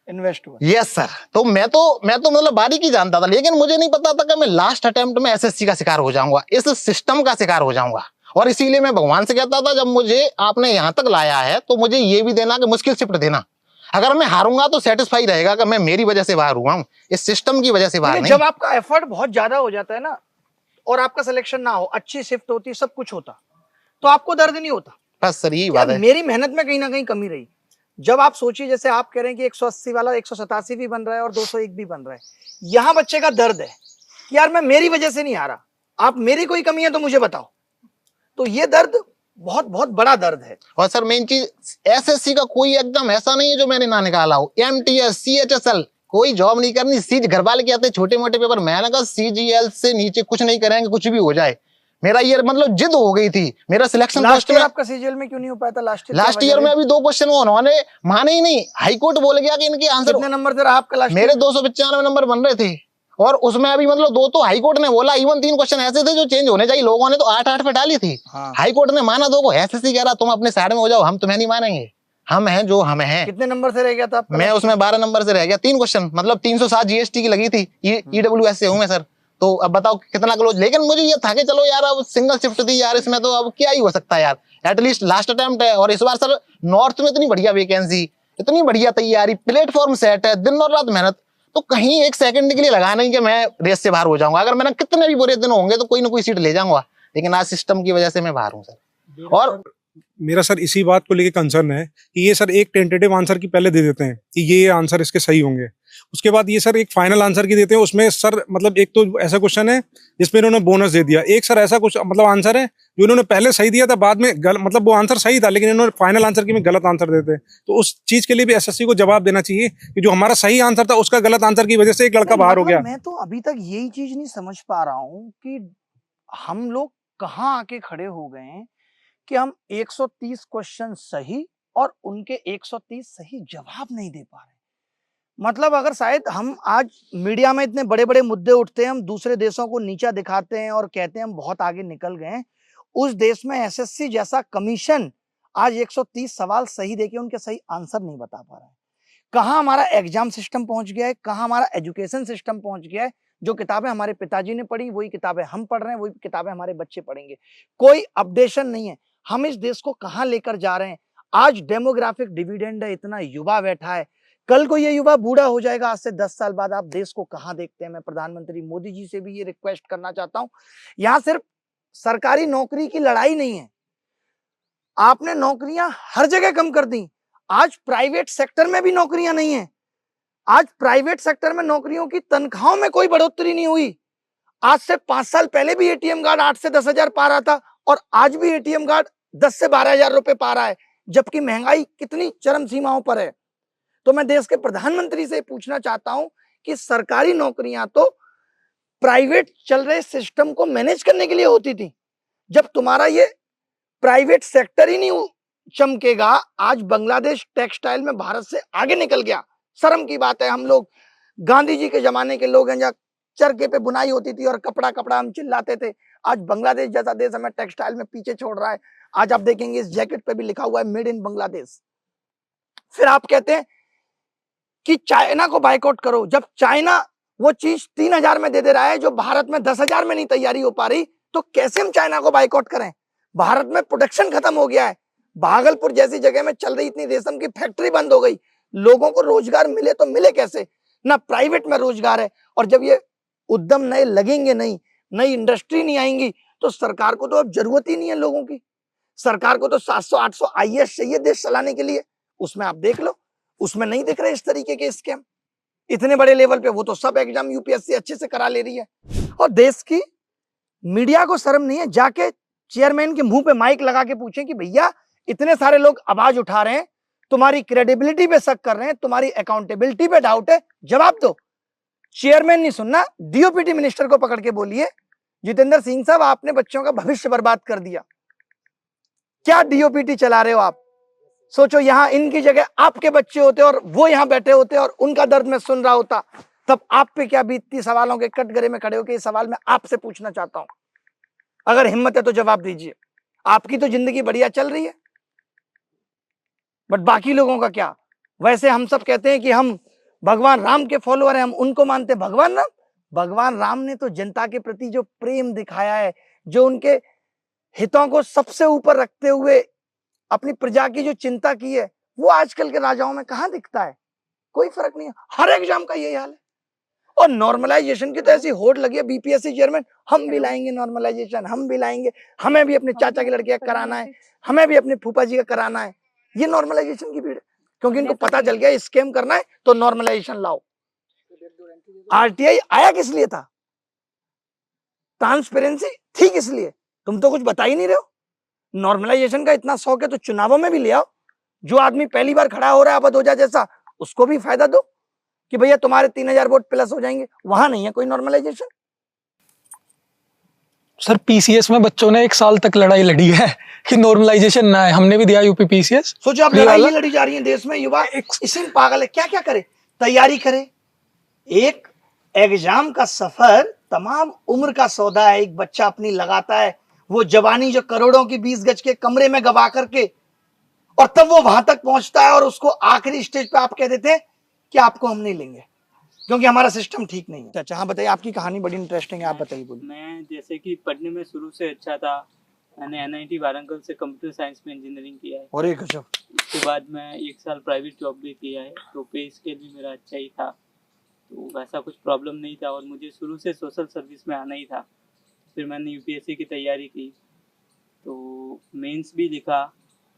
इन्वेस्ट हुआ। यस सर, तो मैं तो मतलब बारीकी जानता था, लेकिन मुझे नहीं पता था कि मैं लास्ट अटेम्प्ट में SSC का शिकार हो जाऊंगा, इस सिस्टम का शिकार हो जाऊंगा। और इसीलिए मैं भगवान से कहता था जब मुझे आपने यहाँ तक लाया है तो मुझे ये भी देना कि मुश्किल शिफ्ट देना। अगर मैं हारूंगा तो सेटिस्फाई रहेगा कि मैं मेरी वजह से बाहर हुआ हूँ, इस सिस्टम की वजह से बाहर नहीं। जब आपका एफर्ट बहुत ज्यादा हो जाता है ना और आपका सिलेक्शन ना हो, अच्छी शिफ्ट होती, सब कुछ होता, तो आपको दर्द नहीं होता। बस सर यही बात है, मेरी मेहनत में कहीं ना कहीं कमी रही। जब आप सोचिए जैसे आप कह रहे हैं कि 180 वाला 187 भी बन रहा है और 201 भी बन रहा है, यहाँ बच्चे का दर्द है कि यार मैं मेरी वजह से नहीं आ रहा, आप मेरी कोई कमी है तो मुझे बताओ। तो ये दर्द बहुत बहुत बड़ा दर्द है। और सर मेन चीज SSC का कोई एकदम ऐसा नहीं है जो मैंने ना निकाला हो, MTS CHSL कोई जॉब नहीं करनी, सीज घर वाले के आते छोटे मोटे पेपर, मैंने कहा CGL से नीचे कुछ नहीं करेंगे, कुछ भी हो जाए। मेरा ये मतलब जिद हो गई थी। मेरा सिलेक्शन लास्ट ईयर आपका CGL में क्यों नहीं हो पाया था? लास्ट ईयर में अभी 2 क्वेश्चन उन्होंने माने ही नहीं, हाईकोर्ट बोल गया कि इनके आंसर। कितने नंबर थे आपका लास्ट? मेरे 295 नंबर बन रहे थे, और उसमें अभी मतलब 2 तो हाईकोर्ट ने बोला, इवन 3 क्वेश्चन ऐसे थे जो चेंज होने चाहिए, लोगों ने तो 8-8 पे डाली थी। हाईकोर्ट ने माना 2 को। SSC कह रहा तुम अपने साइड में हो जाओ, हम तुम्हें नहीं मानेंगे, हम हैं जो हम हैं। कितने नंबर से रह गया था? मैं उसमें 12 नंबर से रह गया, 3 क्वेश्चन, मतलब 307 GST की लगी थी, EWS से हूं मैं सर। तो अब बताओ कितना क्लोज। लेकिन मुझे ये था कि चलो यार अब सिंगल शिफ्ट थी यार, इसमें तो अब क्या ही हो सकता है यार, एटलीस्ट लास्ट अटेम्प्ट है। और इस बार सर नॉर्थ में इतनी बढ़िया वैकेंसी, इतनी बढ़िया तैयारी, प्लेटफॉर्म सेट है, दिन और रात मेहनत, तो कहीं 1 सेकंड के लिए लगा नहीं कि मैं रेस से बाहर हो जाऊंगा। अगर मैंने कितने भी बुरे दिन होंगे तो कोई ना कोई सीट ले जाऊंगा, लेकिन आज सिस्टम की वजह से मैं बाहर हूँ सर। और मेरा सर इसी बात को लेके कंसर्न है कि ये सर एक टेंटेटिव आंसर की पहले दे देते हैं कि ये आंसर इसके सही होंगे, उसके बाद ये सर एक फाइनल आंसर की देते हैं। उसमें सर मतलब एक तो ऐसा क्वेश्चन है जिसमें इन्होंने बोनस दे दिया, एक सर ऐसा कुछ मतलब आंसर है जो इन्होंने पहले सही दिया था, बाद में मतलब वो आंसर सही था लेकिन इन्होंने फाइनल आंसर की में गलत आंसर देते। तो उस चीज के लिए भी SSC को जवाब देना चाहिए कि जो हमारा सही आंसर था उसका गलत आंसर की वजह से एक लड़का बाहर हो गया। मैं तो अभी तक यही चीज नहीं समझ पा रहा हूँ कि हम लोग कहाँ आके खड़े हो गए हैं कि हम 130 क्वेश्चन सही और उनके 130 सही जवाब नहीं दे पा रहे। मतलब अगर शायद हम आज मीडिया में इतने बड़े बड़े मुद्दे उठते हैं, हम दूसरे देशों को नीचा दिखाते हैं और कहते हैं हम बहुत आगे निकल गए हैं, उस देश में SSC जैसा कमीशन आज 130 सवाल सही देके उनके सही आंसर नहीं बता पा रहा है। कहाँ हमारा एग्जाम सिस्टम पहुंच गया है, कहाँ हमारा एजुकेशन सिस्टम पहुंच गया है। जो किताबें हमारे पिताजी ने पढ़ी वही किताबें हम पढ़ रहे हैं, वही किताबें हमारे बच्चे पढ़ेंगे। कोई अपडेशन नहीं है। हम इस देश को कहाँ लेकर जा रहे हैं। आज डेमोग्राफिक डिविडेंड है, इतना युवा बैठा है, कल को ये युवा बूढ़ा हो जाएगा। आज से 10 साल बाद आप देश को कहाँ देखते हैं। मैं प्रधानमंत्री मोदी जी से भी ये रिक्वेस्ट करना चाहता हूं, यहाँ सिर्फ सरकारी नौकरी की लड़ाई नहीं है, आपने नौकरियां हर जगह कम कर दी। आज प्राइवेट सेक्टर में भी नौकरियां नहीं है। आज प्राइवेट सेक्टर में नौकरियों की तनख्वाहों में कोई बढ़ोतरी नहीं हुई। आज से 5 साल पहले भी एटीएम कार्ड 8 से 10 हजार पा रहा था और आज भी एटीएम कार्ड 10 से 12 हजार रुपए पा रहा है, जबकि महंगाई कितनी चरम सीमाओं पर है। तो मैं देश के प्रधानमंत्री से पूछना चाहता हूं कि सरकारी नौकरियां तो प्राइवेट चल रहे सिस्टम को मैनेज करने के लिए होती थी। जब तुम्हारा ये प्राइवेट सेक्टर ही नहीं चमकेगा, आज बांग्लादेश टेक्सटाइल में भारत से आगे निकल गया। शर्म की बात है, हम लोग गांधी जी के जमाने के लोग हैं, जहाँ चरखे पे बुनाई होती थी और कपड़ा हम चिल्लाते थे। आज बांग्लादेश जैसा देश हमें टेक्सटाइल में पीछे छोड़ रहा है। आज आप देखेंगे इस जैकेट पे भी लिखा हुआ है मेड इन बांग्लादेश। फिर आप कहते हैं कि चाइना को बाइकआउट करो। जब चाइना वो चीज 3000 में दे रहा है जो भारत में 10,000 में नहीं तैयारी हो पा रही, तो कैसे हम चाइना को बाइकआउट करें। भारत में प्रोडक्शन खत्म हो गया है। भागलपुर जैसी जगह में चल रही इतनी रेशम की फैक्ट्री बंद हो गई। लोगों को रोजगार मिले तो मिले कैसे, ना प्राइवेट में रोजगार है। और जब ये उद्यम नए लगेंगे नहीं, नई इंडस्ट्री नहीं आएंगी, तो सरकार को तो अब जरूरत ही नहीं है लोगों की। सरकार को तो 700-800 आईएएस चाहिए देश चलाने के लिए। उसमें आप देख लो, उसमें नहीं दिख रहे इस तरीके के स्कैम इतने बड़े लेवल पे। वो तो सब एग्जाम यूपीएससी अच्छे से करा ले रही है। और देश की मीडिया को शर्म नहीं है, जाके चेयरमैन के मुंह पे माइक लगा के पूछें कि भैया इतने सारे लोग आवाज उठा रहे हैं, तुम्हारी क्रेडिबिलिटी पे शक कर रहे हैं, तुम्हारी अकाउंटेबिलिटी पे डाउट है, जवाब दो। चेयरमैन नहीं सुनना, डीओपीटी मिनिस्टर को पकड़ के बोलिए, जितेंद्र सिंह साहब आपने बच्चों का भविष्य बर्बाद कर दिया। क्या डीओपीटी चला रहे हो आप। सोचो यहां इनकी जगह आपके बच्चे होते और वो यहां बैठे होते और उनका दर्द मैं सुन रहा होता, तब आप पे क्या बीतती। सवालों के कटघरे में खड़े होकर ये सवाल मैं आपसे पूछना चाहता हूं। अगर हिम्मत है तो जवाब दीजिए। आपकी तो जिंदगी बढ़िया चल रही है, बट बाकी लोगों का क्या। वैसे हम सब कहते हैं कि हम भगवान राम के फॉलोअर हैं, हम उनको मानते हैं। भगवान राम ने तो जनता के प्रति जो प्रेम दिखाया है, जो उनके हितों को सबसे ऊपर रखते हुए अपनी प्रजा की जो चिंता की है, वो आजकल के राजाओं में कहां दिखता है। कोई फर्क नहीं है। हर एग्जाम का यही हाल है। और नॉर्मलाइजेशन की तो ऐसी होड़ लगी है। बीपीएससी चेयरमैन, हम भी लाएंगे नॉर्मलाइजेशन, हम भी लाएंगे, हमें भी अपने चाचा के लड़के का कराना है, हमें भी अपने फूफा जी का कराना है। ये नॉर्मलाइजेशन की भीड़ है, क्योंकि इनको पता चल गया स्कैम करना है तो नॉर्मलाइजेशन लाओ। आरटीआई आया किस लिए था, ट्रांसपेरेंसी थी किस लिए। तुम तो कुछ बता ही नहीं रहे हो। नॉर्मलाइजेशन का इतना शौक है तो चुनावों में भी ले आओ। जो आदमी पहली बार खड़ा हो रहा है अबदोजा जैसा, उसको भी फायदा दो कि भैया तुम्हारे 3000 वोट प्लस हो जाएंगे। वहां नहीं है कोई नॉर्मलाइजेशन। सर पीसीएस में बच्चों ने 1 साल तक लड़ाई लड़ी है कि नॉर्मलाइजेशन ना है। हमने भी दिया यूपी पीसीएस। सोचो आप लड़ाई लड़ी जा रही है देश में। युवा इसी में पागल है। क्या क्या करे, तैयारी करे। एक एग्जाम का सफर तमाम उम्र का सौदा है। एक बच्चा अपनी लगाता है, वो जवानी जो करोड़ों की 20 गज के कमरे में गवा करके, और तब वो वहां तक पहुंचता है और उसको आखिरी स्टेज पे आप कह देते हैं कि आपको हम नहीं लेंगे क्योंकि हमारा सिस्टम ठीक नहीं है। अच्छा हाँ बताइए, आपकी कहानी बड़ी इंटरेस्टिंग है, आप बताइए। बोलिए। मैं जैसे कि पढ़ने में शुरू से अच्छा था। मैंने एनआईटी वारंगल से कंप्यूटर साइंस में इंजीनियरिंग किया है। और एक गजब। उसके बाद मैं 1 साल प्राइवेट जॉब भी किया है, तो पे स्केल भी मेरा अच्छा ही था, तो वैसा कुछ प्रॉब्लम नहीं था। और मुझे शुरू से सोशल सर्विस में आना ही था। फिर मैंने यूपीएससी की तैयारी की, तो मेंस भी लिखा।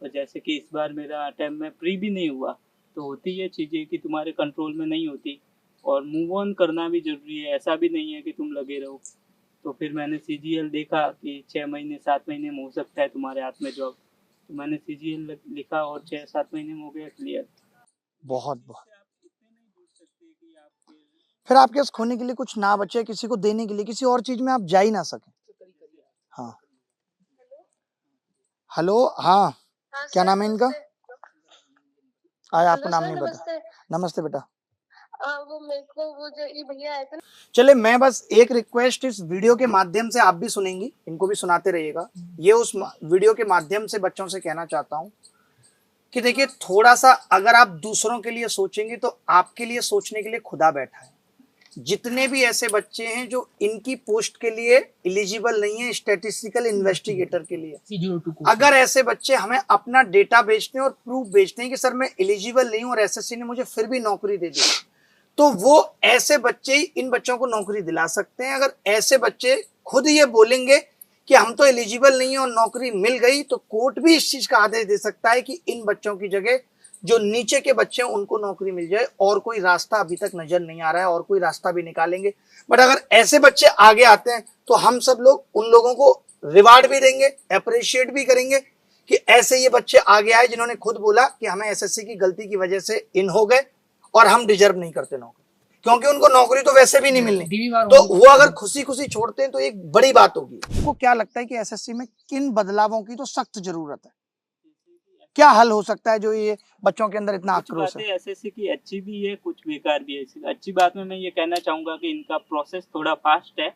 और जैसे कि इस बार मेरा अटेम्प्ट में प्री भी नहीं हुआ, तो होती है चीज़ें कि तुम्हारे कंट्रोल में नहीं होती, और मूव ऑन करना भी ज़रूरी है। ऐसा भी नहीं है कि तुम लगे रहो। तो फिर मैंने सीजीएल देखा कि 6 महीने 7 महीने में हो सकता है तुम्हारे हाथ में जॉब, तो मैंने सीजीएल लिखा और 6-7 महीने में हो गया क्लियर। बहुत बहुत। फिर आपके पास खोने के लिए कुछ ना बचे, किसी को देने के लिए, किसी और चीज में आप जा ही ना सके। हाँ हेलो। हाँ क्या नाम है इनका? आया आपको नाम नहीं पता? नमस्ते बेटा। वो मेरे को वो जो ये भैया आए थे। चले मैं बस एक रिक्वेस्ट इस वीडियो के माध्यम से, आप भी सुनेंगी, इनको भी सुनाते रहिएगा। ये उस वीडियो के माध्यम से बच्चों से कहना चाहता हूँ कि देखिए थोड़ा सा अगर आप दूसरों के लिए सोचेंगे तो आपके लिए सोचने के लिए खुदा बैठा है। जितने भी ऐसे बच्चे हैं जो इनकी पोस्ट के लिए एलिजिबल नहीं है स्टैटिस्टिकल इन्वेस्टिगेटर के लिए, अगर ऐसे बच्चे हमें अपना डेटा बेचते हैं और प्रूफ बेचते हैं कि सर मैं एलिजिबल नहीं हूं और एसएससी ने मुझे फिर भी नौकरी दे दी, तो वो ऐसे बच्चे ही इन बच्चों को नौकरी दिला सकते हैं। अगर ऐसे बच्चे खुद ये बोलेंगे कि हम तो एलिजिबल नहीं है और नौकरी मिल गई, तो कोर्ट भी इस चीज का आदेश दे सकता है कि इन बच्चों की जगह जो नीचे के बच्चे हैं उनको नौकरी मिल जाए। और कोई रास्ता अभी तक नजर नहीं आ रहा है और कोई रास्ता भी निकालेंगे। बट अगर ऐसे बच्चे आगे आते हैं तो हम सब लोग उन लोगों को रिवार्ड भी देंगे, अप्रिशिएट भी करेंगे कि ऐसे ये बच्चे आगे आए जिन्होंने खुद बोला कि हमें एसएससी की गलती की वजह से इन हो गए और हम डिजर्व नहीं करते नौकरी, क्योंकि उनको नौकरी तो वैसे भी नहीं मिलनी। तो वो अगर खुशी खुशी छोड़ते हैं तो एक बड़ी बात होगी। आपको क्या लगता है कि एसएससी में किन बदलावों की तो सख्त जरूरत है? क्या हल हो सकता है जो ये बच्चों के अंदर इतना आक्रोश है? एसएससी की अच्छी भी है, कुछ बेकार भी है। अच्छी बात में मैं ये कहना चाहूंगा कि इनका प्रोसेस थोड़ा फास्ट है।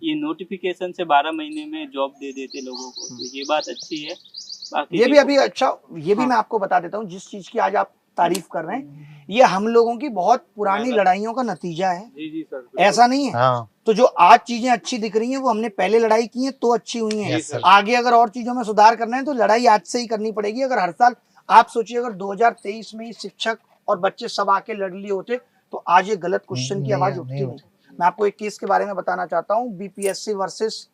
ये नोटिफिकेशन से 12 महीने में जॉब दे देते लोगों को, तो ये बात अच्छी है। बाकी ये भी अभी अच्छा, ये भी मैं आपको बता देता हूँ, जिस चीज की आज आप तारीफ कर रहे हैं ये हम लोगों की बहुत पुरानी लड़ाइयों का नतीजा है। जी सर, ऐसा नहीं है। तो जो आज चीजें अच्छी दिख रही हैं वो हमने पहले लड़ाई की है तो अच्छी हुई हैं। आगे अगर और चीजों में सुधार करना है तो लड़ाई आज से ही करनी पड़ेगी। अगर हर साल आप सोचिए अगर 2023 में ही शिक्षक और बच्चे सब आके लड़ लिए होते तो आज ये गलत क्वेश्चन की आवाज उठती नहीं। मैं आपको एक केस के बारे में बताना चाहता हूँ। बीपीएससी वर्सेस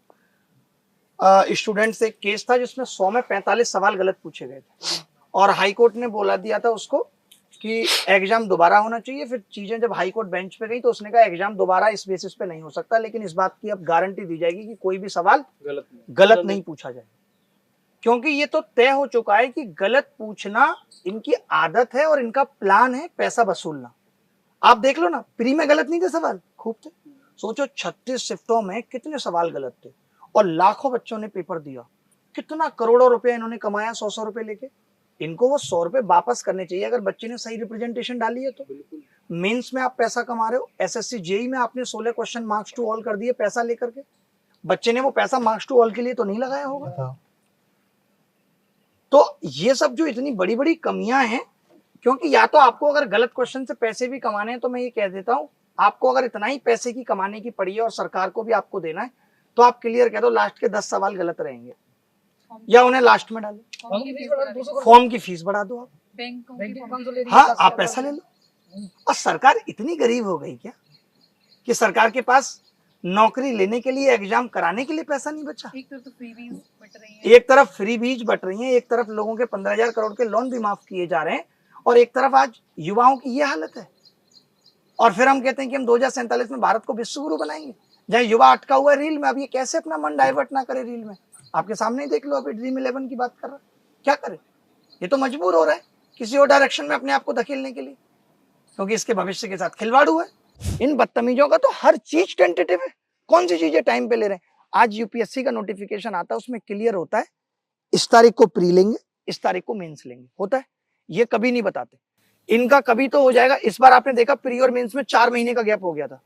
स्टूडेंट्स एक केस था जिसमें 100 में 45 सवाल गलत पूछे गए थे और हाईकोर्ट ने बोला दिया था उसको कि एग्जाम दोबारा होना चाहिए। फिर चीजें जब हाईकोर्ट बेंच पे गई तो उसने कहा एग्जाम दोबारा इस बेसिस पे नहीं हो सकता, लेकिन इस बात की अब गारंटी दी जाएगी कि कोई भी सवाल गलत नहीं पूछा जाए, क्योंकि ये तो तय हो चुका है कि गलत पूछना इनकी आदत है और इनका प्लान है पैसा वसूलना। आप देख लो ना, प्री में गलत नहीं थे सवाल, खूब थे। सोचो 36 शिफ्टों में कितने सवाल गलत थे और लाखों बच्चों ने पेपर दिया। कितना करोड़ों रुपए इन्होंने कमाया 100 रुपए लेके। इनको वो 100 रुपए वापस करने चाहिए अगर बच्चे ने सही रिप्रेजेंटेशन डाली है तो। मेंस में आप पैसा कमा रहे हो, एसएससी जेई में आपने 16 क्वेश्चन मार्क्स टू ऑल कर दिए पैसा लेकर के। बच्चे ने वो पैसा मार्क्स टू ऑल के लिए तो नहीं लगाया होगा। तो ये सब जो इतनी बड़ी बड़ी कमियां हैं, क्योंकि या तो आपको अगर गलत क्वेश्चन से पैसे भी कमाने हैं तो मैं ये कह देता हूं, आपको अगर इतना ही पैसे की कमाने की पड़ी है और सरकार को भी आपको देना है तो आप क्लियर कह दो लास्ट के 10 सवाल गलत रहेंगे या उन्हें लास्ट में डालो, फॉर्म की फीस बढ़ा दो आप। हाँ, आप पैसा ले लो। और सरकार इतनी गरीब हो गई क्या कि सरकार के पास नौकरी लेने के लिए, एग्जाम कराने के लिए पैसा नहीं बचा? एक तरफ तो फ्री बीज बट रही है, एक तरफ फ्री बीज बट रही है, एक तरफ लोगों के 15,000 करोड़ के लोन भी माफ किए जा रहे हैं और एक तरफ आज युवाओं की ये हालत है। और फिर हम कहते हैं कि हम 2047 में भारत को विश्व गुरु बनाएंगे, जहाँ युवा अटका हुआ है रील में। अब ये कैसे अपना मन डाइवर्ट ना करे रील में? आपके सामने ही देख लो, अभी ड्रीम 11 की बात कर रहा है, क्या करे? ये तो मजबूर हो रहा है किसी और डायरेक्शन में अपने आप को धकेलने के लिए, क्योंकि इसके भविष्य के साथ खिलवाड़ हुआ है। इन बदतमीजों का तो हर चीज टेंटेटिव है, कौन सी चीजें टाइम पे ले रहे हैं। आज यूपीएससी का नोटिफिकेशन आता है, उसमें क्लियर होता है इस तारीख को प्री लेंगे, इस तारीख को मेंस लेंगे, होता है। ये कभी नहीं बताते इनका, कभी तो हो जाएगा। इस बार आपने देखा प्री और मेंस में 4 महीने का गैप हो गया था,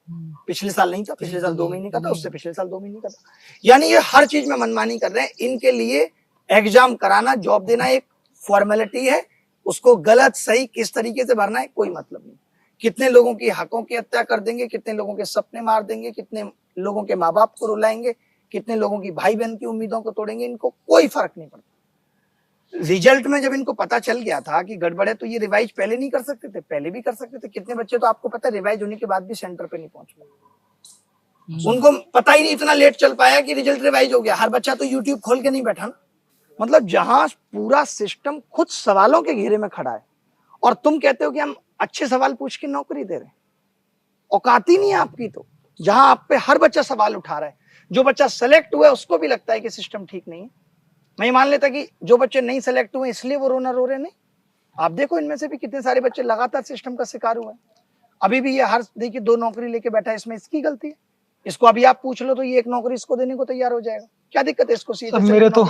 पिछले साल नहीं था, पिछले साल 2 महीने का था, उससे पिछले साल 2 महीने का था। यानी ये हर चीज में मनमानी कर रहे हैं। इनके लिए एग्जाम कराना, जॉब देना एक फॉर्मेलिटी है, उसको गलत सही किस तरीके से भरना है कोई मतलब नहीं। कितने लोगों की हकों की हत्या कर देंगे, कितने लोगों के सपने मार देंगे, कितने लोगों के माँ बाप को रुलाएंगे, कितने लोगों की भाई बहन की उम्मीदों को तोड़ेंगे, इनको कोई फर्क नहीं पड़ता। रिजल्ट में जब इनको पता चल गया था कि गड़बड़ है तो ये रिवाइज पहले नहीं कर सकते थे? पहले भी कर सकते थे। कितने बच्चे तो आपको पता है रिवाइज होने के बाद भी सेंटर पे नहीं पहुंच पाए, उनको पता ही नहीं, इतना लेट चल पाया कि रिजल्ट रिवाइज हो गया। हर बच्चा तो यूट्यूब खोल के नहीं बैठा ना। मतलब जहां पूरा सिस्टम खुद सवालों के घेरे में खड़ा है और तुम कहते हो कि हम अच्छे सवाल पूछ के नौकरी दे रहे हैं, औकात ही नहीं है आपकी। तो जहां आप पे हर बच्चा सवाल उठा रहा है, जो बच्चा सेलेक्ट हुआ है उसको भी लगता है कि सिस्टम ठीक नहीं है। मैं मान लेता कि जो बच्चे नहीं सेलेक्ट हुए इसलिए वो रोना रो रहे नहीं। आप देखो इनमें से भी कितने सारे बच्चे लगातार सिस्टम का शिकार हुए हैं। अभी भी ये हर देखिए 2 नौकरी लेके बैठा है, इसमें इसकी गलती है। इसको अभी आप पूछ लो तो ये 1 नौकरी इसको देने को तैयार हो जाएगा। क्या दिक्कत है इसको? मेरे तो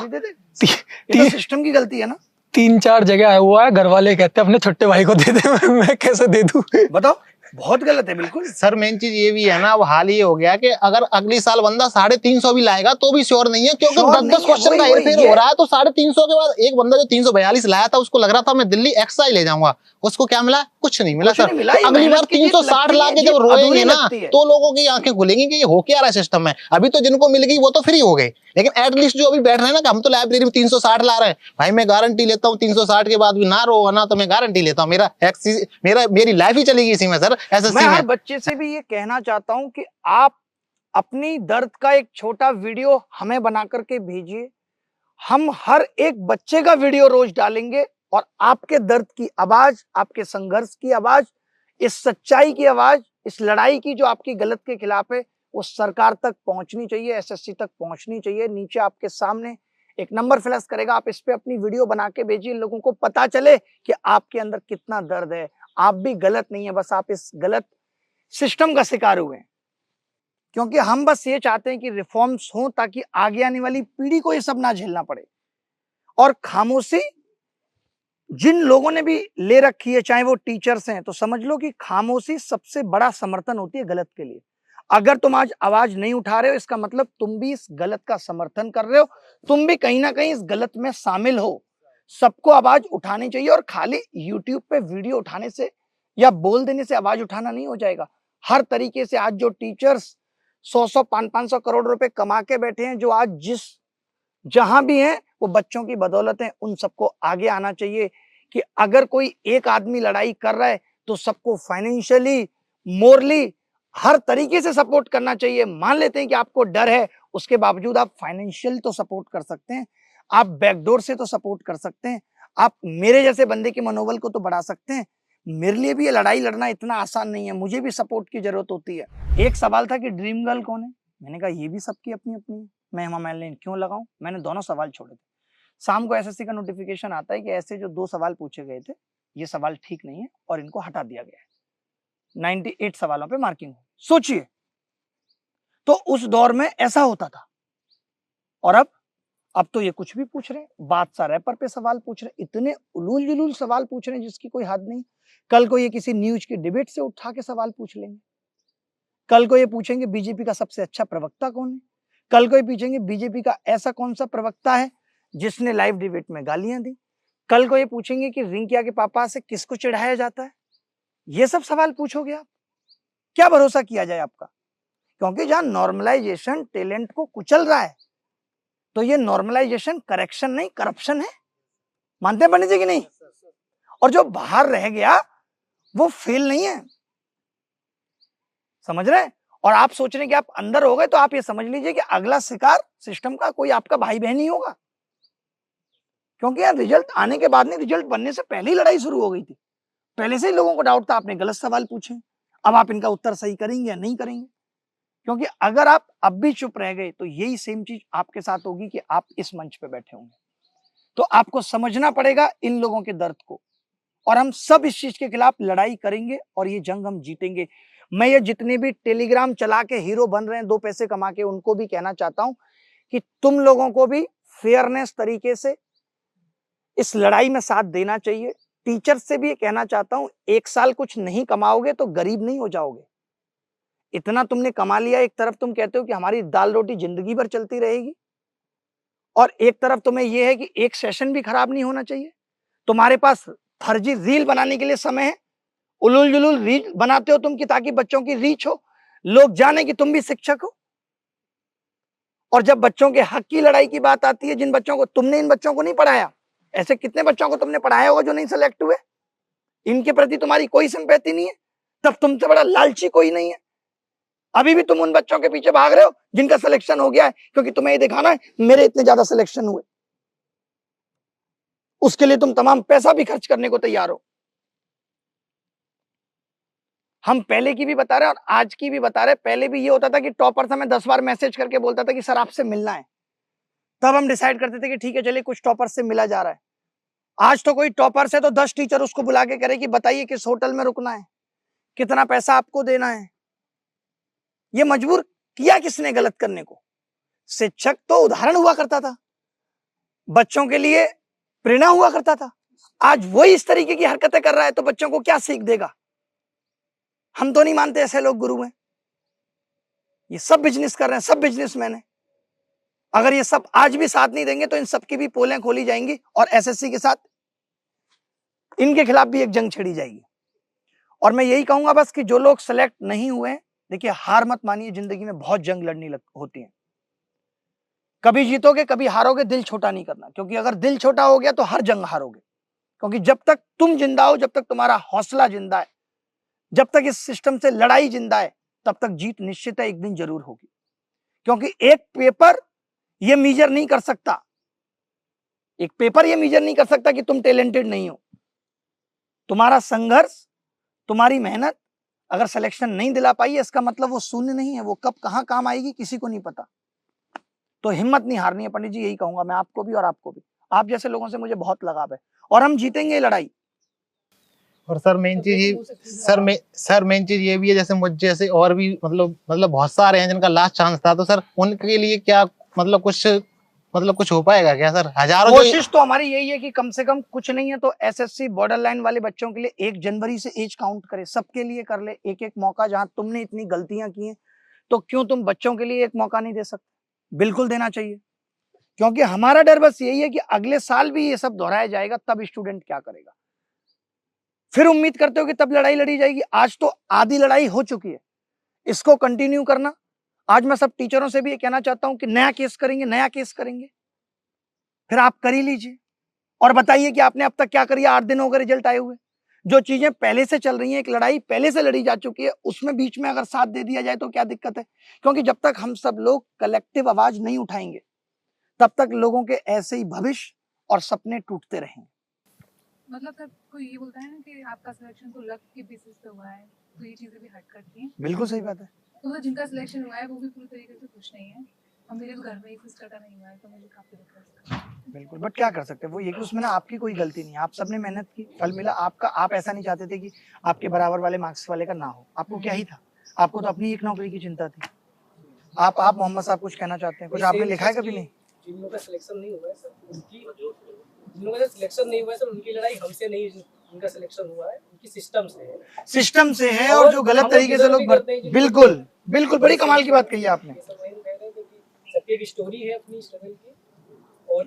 सिस्टम की गलती है ना। 3-4 जगह आया हुआ है, घर वाले कहते हैं अपने छोटे भाई को दे दे, मैं कैसे दे दूं? बताओ बहुत गलत है बिल्कुल। सर मेन चीज ये भी है ना, अब हाल ये हो गया कि अगर अगली साल बंदा 350 भी लाएगा तो भी श्योर नहीं है, क्योंकि 10-10 क्वेश्चन का हेरफेर हो रहा है। तो 350 के बाद एक बंदा जो 342 लाया था उसको लग रहा था मैं दिल्ली एक्सआई ले जाऊंगा, उसको क्या मिला? कुछ नहीं मिला सर। तो अगली बार 360 ला के जब रोएंगे ना तो लोगों की आंखें खुलेंगी कि ये हो क्या रहा सिस्टम में। अभी तो जिनको मिल गई वो तो फ्री हो गए, लेकिन एटलीस्ट जो अभी बैठ रहे हैं ना कि हम तो लाइब्रेरी में 360 ला रहे हैं, भाई मैं गारंटी लेता हूँ 360 के बाद भी ना रो ना, तो मैं गारंटी लेता हूँ मेरी लाइफ ही चलेगी इसी में सर। मैं हर बच्चे से भी ये कहना चाहता हूं कि आप अपनी दर्द का एक छोटा वीडियो हमें बना करके भेजिए। हम हर एक बच्चे का वीडियो रोज डालेंगे और आपके दर्द की आवाज, आपके संघर्ष की आवाज, इस सच्चाई की आवाज, इस लड़ाई की जो आपकी गलत के खिलाफ है वो सरकार तक पहुंचनी चाहिए, एसएससी तक पहुंचनी चाहिए। नीचे आपके सामने एक नंबर फ्लैश करेगा, आप इस पे अपनी वीडियो बना के भेजिए, लोगों को पता चले कि आपके अंदर कितना दर्द है। आप भी गलत नहीं है, बस आप इस गलत सिस्टम का शिकार हुए हैं। क्योंकि हम बस ये चाहते हैं कि रिफॉर्म्स हो ताकि आगे आने वाली पीढ़ी को ये सब ना झेलना पड़े। और खामोशी जिन लोगों ने भी ले रखी है, चाहे वो टीचर्स हैं, तो समझ लो कि खामोशी सबसे बड़ा समर्थन होती है गलत के लिए। अगर तुम आज आवाज नहीं उठा रहे हो इसका मतलब तुम भी इस गलत का समर्थन कर रहे हो, तुम भी कहीं ना कहीं इस गलत में शामिल हो। सबको आवाज उठानी चाहिए और खाली यूट्यूब पे वीडियो उठाने से या बोल देने से आवाज उठाना नहीं हो जाएगा। हर तरीके से आज जो टीचर्स 100-100, 500 करोड़ रुपए कमा के बैठे हैं, जो आज जहां भी हैं वो बच्चों की बदौलत है, उन सबको आगे आना चाहिए। कि अगर कोई एक आदमी लड़ाई कर रहा है तो सबको फाइनेंशियली, मोरली, हर तरीके से सपोर्ट करना चाहिए। मान लेते हैं कि आपको डर है, उसके बावजूद आप फाइनेंशियल तो सपोर्ट कर सकते हैं, आप बैकडोर से तो सपोर्ट कर सकते हैं, आप मेरे जैसे बंदे के मनोबल को तो बढ़ा सकते हैं। मेरे लिए भी ये लड़ाई लड़ना इतना आसान नहीं है, मुझे भी सपोर्ट की जरूरत होती है। एक सवाल था कि ड्रीम गर्ल कौन है, मैंने कहा ये भी सबकी अपनी अपनी है, मैं हेमा मालिनी क्यों लगाऊं। मैंने दोनों सवाल छोड़े थे। शाम को एसएससी का नोटिफिकेशन आता है कि ऐसे जो 2 सवाल पूछे गए थे ये सवाल ठीक नहीं है और इनको हटा दिया गया है। 98 सवालों पे मार्किंग। सोचिए, तो उस दौर में ऐसा होता था। और अब तो ये कुछ भी पूछ रहे हैं, बादशाह रैपर पे सवाल पूछ रहे हैं, इतने उलूल जुलूल सवाल पूछ रहे हैं जिसकी कोई हद नहीं। कल को ये किसी न्यूज की डिबेट से उठा के सवाल पूछ लेंगे। कल को ये पूछेंगे बीजेपी का सबसे अच्छा प्रवक्ता कौन है। कल को ये पूछेंगे बीजेपी का ऐसा कौन सा प्रवक्ता है जिसने लाइव डिबेट में गालियां दी। कल को ये पूछेंगे कि रिंकिया के पापा से किसको चिढ़ाया जाता है। ये सब सवाल पूछोगे आप, क्या भरोसा किया जाए आपका। क्योंकि जहां नॉर्मलाइजेशन टैलेंट को कुचल रहा है, तो ये नॉर्मलाइजेशन करेक्शन नहीं करप्शन है। मानते हैं पंडित जी कि नहीं। और जो बाहर रह गया वो फेल नहीं है, समझ रहे हैं। और आप सोच रहे हैं कि आप अंदर हो गए, तो आप ये समझ लीजिए कि अगला शिकार सिस्टम का कोई आपका भाई बहन ही होगा। क्योंकि यार रिजल्ट आने के बाद नहीं, रिजल्ट बनने से पहले ही लड़ाई शुरू हो गई थी। पहले से ही लोगों को डाउट था, आपने गलत सवाल पूछे, अब आप इनका उत्तर सही करेंगे या नहीं करेंगे। क्योंकि अगर आप अब भी चुप रह गए तो यही सेम चीज आपके साथ होगी कि आप इस मंच पे बैठे होंगे। तो आपको समझना पड़ेगा इन लोगों के दर्द को, और हम सब इस चीज के खिलाफ लड़ाई करेंगे और ये जंग हम जीतेंगे। मैं ये जितने भी टेलीग्राम चला के हीरो बन रहे हैं 2 पैसे कमा के, उनको भी कहना चाहता हूं कि तुम लोगों को भी फेयरनेस तरीके से इस लड़ाई में साथ देना चाहिए। टीचर से भी कहना चाहता हूं, 1 साल कुछ नहीं कमाओगे तो गरीब नहीं हो जाओगे। इतना तुमने कमा लिया, एक तरफ तुम कहते हो कि हमारी दाल रोटी जिंदगी भर चलती रहेगी, और एक तरफ तुम्हें यह है कि एक सेशन भी खराब नहीं होना चाहिए। तुम्हारे पास फर्जी रील बनाने के लिए समय है, उलूल जुलूल रील बनाते हो तुम कि ताकि बच्चों की रीच हो, लोग जाने कि तुम भी शिक्षक हो। और जब बच्चों के हक की लड़ाई की बात आती है, जिन बच्चों को तुमने, इन बच्चों को नहीं पढ़ाया, ऐसे कितने बच्चों को तुमने पढ़ाया होगा जो नहीं सेलेक्ट हुए, इनके प्रति तुम्हारी कोई सिंपैथी नहीं है, तब तुमसे बड़ा लालची कोई नहीं है। अभी भी तुम उन बच्चों के पीछे भाग रहे हो जिनका सिलेक्शन हो गया है, क्योंकि तुम्हें ये दिखाना है मेरे इतने ज्यादा सिलेक्शन हुए। उसके लिए तुम तमाम पैसा भी खर्च करने को तैयार हो। हम पहले की भी बता रहे हैं और आज की भी बता रहे हैं। पहले भी ये होता था कि टॉपर्स हमें 10 बार मैसेज करके बोलता था कि सर आपसे मिलना है, तब हम डिसाइड करते थे कि ठीक है चलिए कुछ टॉपर से मिला जा रहा है। आज तो कोई टॉपर से तो 10 टीचर उसको बुला के करे कि बताइए किस होटल में रुकना है, कितना पैसा आपको देना है। ये मजबूर किया किसने गलत करने को? शिक्षक तो उदाहरण हुआ करता था, बच्चों के लिए प्रेरणा हुआ करता था। आज वही इस तरीके की हरकतें कर रहा है तो बच्चों को क्या सीख देगा? हम तो नहीं मानते ऐसे लोग गुरु हैं। ये सब बिजनेस कर रहे हैं, सब बिजनेसमैन हैं। अगर ये सब आज भी साथ नहीं देंगे तो इन सबकी भी पोलें खोली जाएंगी और एसएससी के साथ इनके खिलाफ भी एक जंग छिड़ी जाएगी। और मैं यही कहूंगा बस कि जो लोग सेलेक्ट नहीं हुए, देखिए हार मत मानिए, जिंदगी में बहुत जंग लड़नी होती है। कभी जीतोगे कभी हारोगे, दिल छोटा नहीं करना, क्योंकि अगर दिल छोटा हो गया तो हर जंग हारोगे। क्योंकि जब तक तुम जिंदा हो, जब तक तुम्हारा हौसला जिंदा है, जब तक इस सिस्टम से लड़ाई जिंदा है, तब तक जीत निश्चित है, एक दिन जरूर होगी। क्योंकि एक पेपर ये मीजर नहीं कर सकता, एक पेपर ये मीजर नहीं कर सकता कि तुम टैलेंटेड नहीं हो। तुम्हारा संघर्ष, तुम्हारी मेहनत अगर सिलेक्शन नहीं दिला पाई है, इसका मतलब वो शून्य नहीं है। वो कब कहां काम आएगी किसी को नहीं पता। तो हिम्मत नहीं हारनी है पंडित जी, यही कहूंगा मैं आपको भी और आपको भी। आप जैसे लोगों से मुझे बहुत लगाव है और हम जीतेंगे ये लड़ाई। और सर मेन चीज ये सर मेन चीज ये भी है, जैसे मुझ जैसे और भी मतलब बहुत सारे हैं जिनका लास्ट चांस था, तो सर उनके लिए क्या कुछ हो पाएगा क्या सर? हजारों कोशिश तो हमारी यही है कि कम से कम कुछ नहीं है तो एसएससी बॉर्डर लाइन वाले बच्चों के लिए 1 जनवरी से एज काउंट करे, सबके लिए कर ले एक एक मौका। जहां तुमने इतनी गलतियां की हैं तो क्यों तुम बच्चों के लिए एक मौका नहीं दे सकते? बिल्कुल देना चाहिए, क्योंकि हमारा डर बस यही है कि अगले साल भी ये सब दोहराया जाएगा, तब स्टूडेंट क्या करेगा? फिर उम्मीद करते हो कि तब लड़ाई लड़ी जाएगी। आज तो आधी लड़ाई हो चुकी है, इसको कंटिन्यू करना। आज मैं सब टीचरों से भी ये कहना चाहता हूं कि नया केस करेंगे, नया केस करेंगे, फिर आप कर ही लीजिए और बताइए कि आपने अब तक क्या करिए। 8 दिन हो गए रिजल्ट आए हुए। जो चीजें पहले से चल रही हैं, एक लड़ाई पहले से लड़ी जा चुकी है, उसमें बीच में अगर साथ दे दिया जाए तो क्या दिक्कत है? क्योंकि जब तक हम सब लोग कलेक्टिव आवाज नहीं उठाएंगे, तब तक लोगों के ऐसे ही भविष्य और सपने टूटते रहेंगे। मतलब सर कोई ये बोलता है ना कि आपका सिलेक्शन तो लक के बेसिस पे हुआ है, तो ये चीजें भी हट करती हैं। बिल्कुल सही बात है। तो जिनका सिलेक्शन हुआ है वो भी पूरी तरीके से खुश नहीं है, और मेरे तो घर में ही सिस्टर का नहीं हुआ है, तो मुझे काफी दुख है। बिल्कुल, बट क्या कर सकते हैं? वो ये कि उसमें ना आपकी कोई गलती नहीं है, आप सबने मेहनत की, फल मिला आपका। आप ऐसा नहीं चाहते थे कि आपके बराबर वाले मार्क्स वाले का ना हो, आपको क्या ही था? आपको तो अपनी एक नौकरी की चिंता थी। आप मोहम्मद साहब कुछ कहना चाहते हैं? कुछ आपने लिखा है कभी? नहीं, जिन लोगों का सिलेक्शन नहीं हुआ है सर, जिन लोगों का सिलेक्शन नहीं हुआ है सर, उनकी लड़ाई हमसे नहीं, उनका सिलेक्शन हुआ है उनकी सिस्टम से है, सिस्टम से है। और जो गलत तरीके से लोग बिल्कुल बिल्कुल बड़ी कमाल की बात कही आपने। सबकी एक स्टोरी है अपनी स्ट्रगल की, और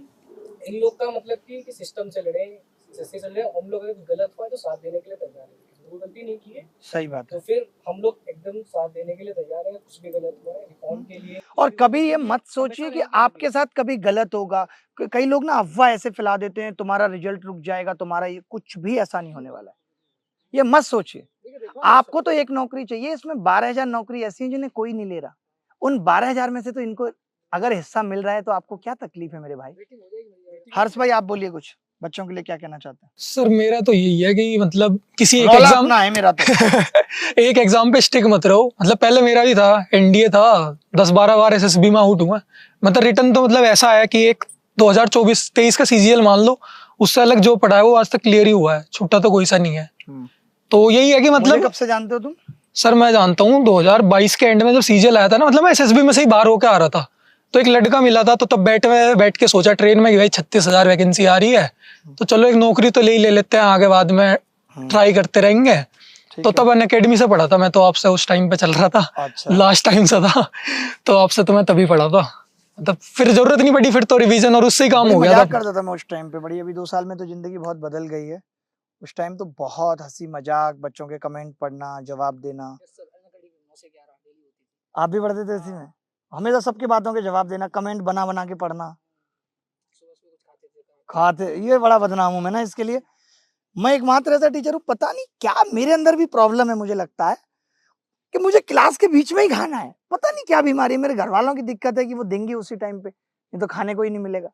इन लोग का मतलब कि सिस्टम से लड़े, जैसे से लड़े। हम लोग अगर गलत हुआ तो साथ देने के लिए तैयार है, वो गलती नहीं की है, सही बात है, तो फिर हम लोग एकदम साथ देने के लिए तैयार है। कुछ भी गलत हुआ है रिफॉर्म के लिए। और कभी ये मत सोचिए कि आपके साथ कभी गलत होगा। कई लोग ना अफवाह ऐसे फैला देते हैं, तुम्हारा रिजल्ट रुक जाएगा, तुम्हारा ये, कुछ भी ऐसा नहीं होने वाला है, ये मत सोचिए। आपको तो एक नौकरी चाहिए, इसमें 12,000 नौकरी ऐसी है जिन्हें कोई नहीं ले रहा। उन 12,000 में से तो इनको अगर हिस्सा मिल रहा है तो आपको क्या तकलीफ है मेरे भाई? हर्ष भाई आप बोलिए, कुछ बच्चों के लिए क्या कहना चाहते हैं? सर मेरा तो यही है कि मतलब किसी एक रौला एग्जाम अपना है मेरा तो एक एग्जाम पे स्टिक मत रहो। मतलब पहले मेरा भी था, एनडीए था, 10-12 बार एसएसबी में आउट हुआ। मतलब रिटर्न तो मतलब ऐसा है कि एक 2024-23 का सीजीएल मान लो, उससे अलग जो पढ़ा है वो आज तक क्लियर ही हुआ है, छुट्टा तो कोई सा नहीं है। तो यही है कि मतलब कब से जानते हो तुम? सर मैं जानता हूँ 2022 के एंड में जब सीजीएल आया था ना, मतलब मैं एसएसबी में से ही बाहर होकर आ रहा था, तो एक लड़का मिला था, तो तब बैठ के सोचा ट्रेन में कि भाई 36,000 वैकेंसी आ रही है, तो चलो एक नौकरी तो ले लेते हैं, आगे बाद में ट्राई करते रहेंगे। तो तब अनअकैडमी से पढ़ा था मैं, तो आपसे उस टाइम पे चल रहा था। अच्छा। लास्ट टाइम से था, तो आपसे तो मैं तभी पढ़ा था। मतलब फिर जरूरत नहीं पड़ी, फिर तो रिवीजन और उससे ही काम हो गया था। करता था मैं उस टाइम पे बड़ी। अभी 2 साल में तो जिंदगी बहुत बदल गई है। उस टाइम तो बहुत हंसी मजाक, बच्चों के कमेंट पढ़ना, जवाब देना। आप भी पढ़ते थे इसी में? हमेशा सबकी बातों के जवाब देना, कमेंट बना बना के पढ़ना, खाते। ये बड़ा बदनाम हूं मैं ना इसके लिए। मैं एकमात्र ऐसा टीचर हूँ, पता नहीं क्या मेरे अंदर भी प्रॉब्लम है, मुझे लगता है कि मुझे क्लास के बीच में ही खाना है। पता नहीं क्या बीमारी है, मेरे घर वालों की दिक्कत है कि वो देंगे उसी टाइम पे, नहीं तो खाने को ही नहीं मिलेगा।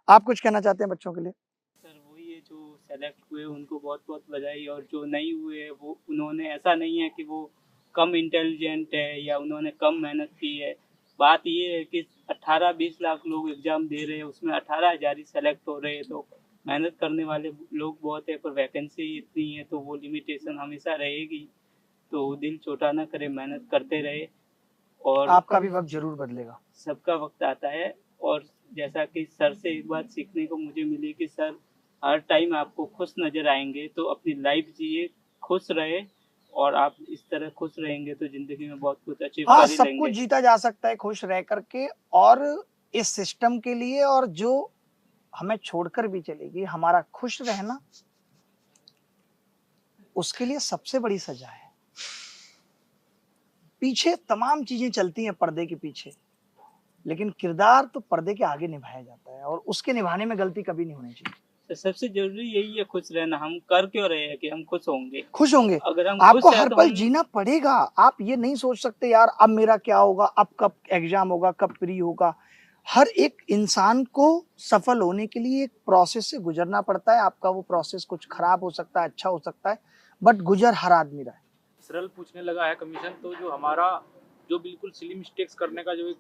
आप कुछ कहना चाहते हैं बच्चों के लिए? सर वही है, जो सेलेक्ट हुए उनको बहुत बहुत बधाई, और जो नहीं हुए वो उन्होंने, ऐसा नहीं है कि वो कम इंटेलिजेंट है या उन्होंने कम मेहनत की है। बात ये है कि 18-20 लाख लोग एग्जाम दे रहे हैं, उसमें 18,000 ही सेलेक्ट हो रहे हैं, तो मेहनत करने वाले लोग बहुत है, पर वैकेंसी इतनी है तो वो लिमिटेशन हमेशा रहेगी। तो दिल छोटा ना करे, मेहनत करते रहे, और आपका भी वक्त जरूर बदलेगा, सबका वक्त आता है। और जैसा कि सर से एक बात सीखने को मुझे मिली कि सर हर टाइम आपको खुश नजर आएंगे, तो अपनी लाइफ जिए, खुश रहे, और आप इस तरह खुश रहेंगे तो जिंदगी में बहुत कुछ अचीव हाँ, कर ही सब लेंगे। कुछ जीता जा सकता है खुश रह करके, और इस सिस्टम के लिए, और जो हमें छोड़कर भी चलेगी, हमारा खुश रहना उसके लिए सबसे बड़ी सजा है। पीछे तमाम चीजें चलती हैं पर्दे के पीछे, लेकिन किरदार तो पर्दे के आगे निभाया जाता है, और उसके निभाने में गलती कभी नहीं होनी चाहिए। तो सबसे जरूरी यही है खुश रहना। हम कर क्यों रहे हैं कि हम खुश होंगे। खुश होंगे, अगर हम आपको खुश हैं हर तो पल हम जीना पड़ेगा। आप ये नहीं सोच सकते यार अब मेरा क्या होगा, अब कब एग्जाम होगा, कब प्री होगा। हर एक इंसान को सफल होने के लिए एक प्रोसेस से गुजरना पड़ता है। आपका वो प्रोसेस कुछ खराब हो सकता है, अच्छा हो सकता है, बट गुजर हर आदमी रहा है। सरल पूछने लगा है कमीशन, तो जो हमारा जो बिल्कुल सिली मिस्टेक्स करने का जो एक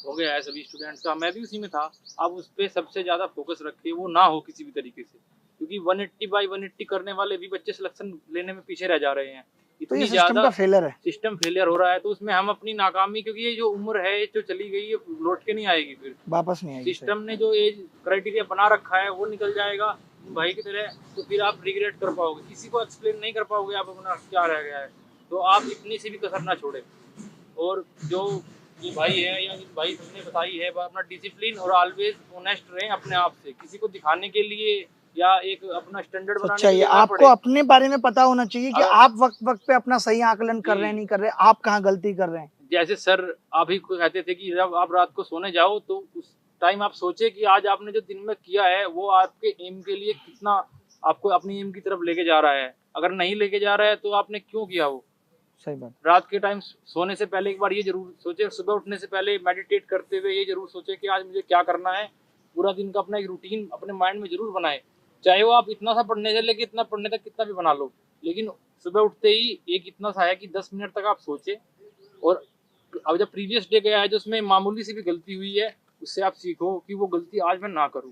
हो गया है सभी स्टूडेंट्स का, मैं भी उसी में था। आप उस पर सबसे ज़्यादा फोकस रखिए, वो ना हो किसी भी तरीके से, क्योंकि 180 बाई 180 करने वाले भी बच्चे सिलेक्शन लेने में पीछे रह जा रहे हैं। तो ये इतनी सिस्टम ज़्यादा का फेलर है। सिस्टम फेलियर हो रहा है, तो उसमें हम अपनी नाकामी, क्योंकि ये जो उम्र है जो चली गई, ये लौट के नहीं आएगी, फिर वापस नहीं आएगी। सिस्टम ने जो एज क्राइटेरिया बना रखा है वो निकल जाएगा भाई की तरह, तो फिर आप रिग्रेट कर पाओगे, किसी को एक्सप्लेन नहीं कर पाओगे आप अपना क्या रह गया है। तो आप इतनी सी भी कसर ना छोड़े। और जो ये भाई है या भाई तुमने बताई है, अपना डिसिप्लिन और ऑलवेज ऑनेस्ट रहें अपने आप से, किसी को दिखाने के लिए या एक अपना स्टैंडर्ड बनाने के चाहिए। लिए ना आपको पड़े। अपने बारे में पता होना चाहिए कि अगर- आप वक्त वक्त पे अपना सही आकलन कर रहे हैं, नहीं कर रहे, आप कहाँ गलती कर रहे हैं। जैसे सर आप ही को कहते थे कि जब आप रात को सोने जाओ तो उस टाइम आप सोचे कि आज आपने जो दिन में किया है वो आपके एम के लिए कितना आपको अपनी एम की तरफ लेके जा रहा है। अगर नहीं लेके जा रहा है तो आपने क्यों किया वो। सही बात। रात के टाइम सोने से पहले एक बार ये जरूर सोचे, सुबह उठने से पहले मेडिटेट करते हुए ये जरूर सोचे कि आज मुझे क्या करना है। पूरा दिन का अपना एक रूटीन अपने माइंड में जरूर बनाए, चाहे वो आप इतना सा पढ़ने से लेके इतना पढ़ने तक कितना भी बना लो, लेकिन सुबह उठते ही एक इतना सा है कि 10 मिनट तक आप सोचे। और अब जब प्रीवियस डे गया है जो उसमें मामूली सी भी गलती हुई है, उससे आप सीखो कि वो गलती आज मैं ना करूं।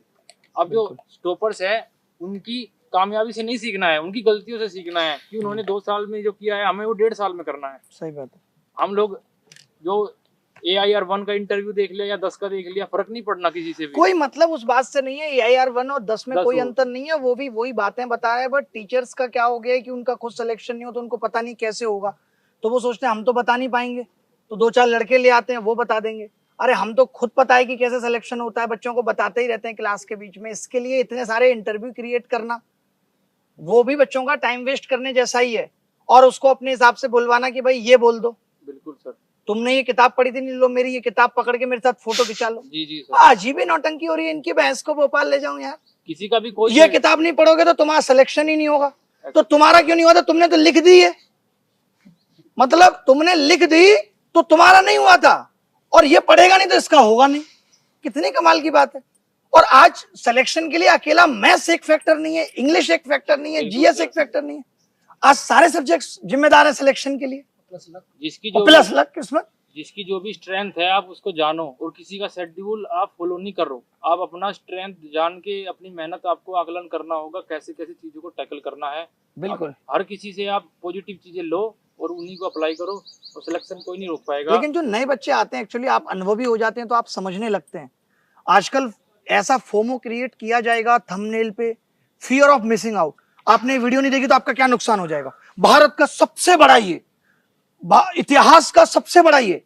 अब जो टॉपर्स है उनकी कामयाबी से नहीं सीखना है, उनकी गलतियों से सीखना है कि उन्होंने 2 साल में जो किया है हमें वो 1.5 साल में करना है। सही बात है। हम लोग जो AIR1 का इंटरव्यू देख लिया या 10 का देख लिया, फर्क नहीं पड़ना किसी से भी। कोई मतलब उस बात से नहीं है। AIR1 और 10 में 10 कोई हो। अंतर नहीं है, वो भी वही बातें बता रहे हैं। बट टीचर्स का क्या हो गया है कि उनका खुद सिलेक्शन नहीं हो तो उनको पता नहीं कैसे होगा, तो वो सोचते हैं हम तो बता नहीं पाएंगे, तो 2-4 लड़के ले आते हैं वो बता देंगे। अरे हम तो खुद पता है कि कैसे सिलेक्शन होता है, बच्चों को बताते ही रहते हैं क्लास के बीच में। इसके लिए इतने सारे इंटरव्यू क्रिएट करना वो भी बच्चों का टाइम वेस्ट करने जैसा ही है, और उसको अपने हिसाब से बुलवाना कि भाई ये बोल दो। बिल्कुल सर। तुमने ये किताब पढ़ी थी, नहीं लो मेरी ये किताब पकड़ के मेरे साथ फोटो खिंचा लो। जी जी सर। अजीब ही नौटंकी हो रही है इनकी। भैंस को भोपाल ले जाऊं यार। किसी का भी कोई ये किताब नहीं पढ़ोगे तो तुम्हारा सिलेक्शन ही नहीं होगा। तो तुम्हारा क्यों नहीं हुआ था? तुमने तो लिख दी है, मतलब तुमने लिख दी तो तुम्हारा नहीं हुआ था, और ये पढ़ेगा नहीं तो इसका होगा नहीं। कितनी कमाल की बात है। और आज सिलेक्शन के लिए अकेला मैथ्स एक फैक्टर नहीं है, इंग्लिश एक फैक्टर नहीं है, जीएस एक फैक्टर नहीं है। आज सारे सब्जेक्ट्स जिम्मेदार है सिलेक्शन के लिए। जिसकी जो प्लस लक किस्मत, जिसकी जो भी स्ट्रेंथ है आप उसको जानो, और किसी का शेड्यूल आप फॉलो नहीं करो। आप अपना स्ट्रेंथ जान के अपनी मेहनत आपको आकलन करना होगा, कैसे कैसे चीजों को टैकल करना है। बिल्कुल। हर किसी से आप पॉजिटिव चीजें लो और उन्हीं को अप्लाई करो, और सिलेक्शन कोई नहीं रोक पाएगा। लेकिन जो नए बच्चे आते हैं, एक्चुअली आप अनुभवी हो जाते हैं तो आप समझने लगते हैं। आजकल ऐसा फोमो क्रिएट किया जाएगा थंबनेल पे, फियर ऑफ मिसिंग आउट। आपने वीडियो नहीं देखी तो आपका क्या नुकसान हो जाएगा। भारत का सबसे बड़ा ये, इतिहास का सबसे बड़ा ये,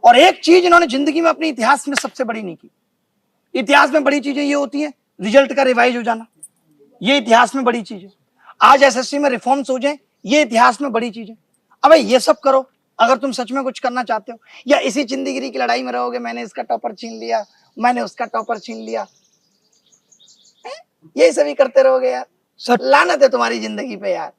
और एक चीज इन्होंने जिंदगी में अपने इतिहास में सबसे बड़ी नहीं की। इतिहास में बड़ी चीजें ये होती हैं, रिजल्ट का रिवाइज हो जाना, ये इतिहास में बड़ी चीज है। आज SSC में रिफॉर्म्स हो जाए, ये इतिहास में बड़ी चीज है। अब ये सब करो अगर तुम सच में कुछ करना चाहते हो, या इसी जिंदगी की लड़ाई में रहोगे, मैंने इसका टॉपर छीन लिया, मैंने उसका टॉपर छीन लिया, यही सभी करते रहोगे यार। सर लानत है तुम्हारी जिंदगी पे यार।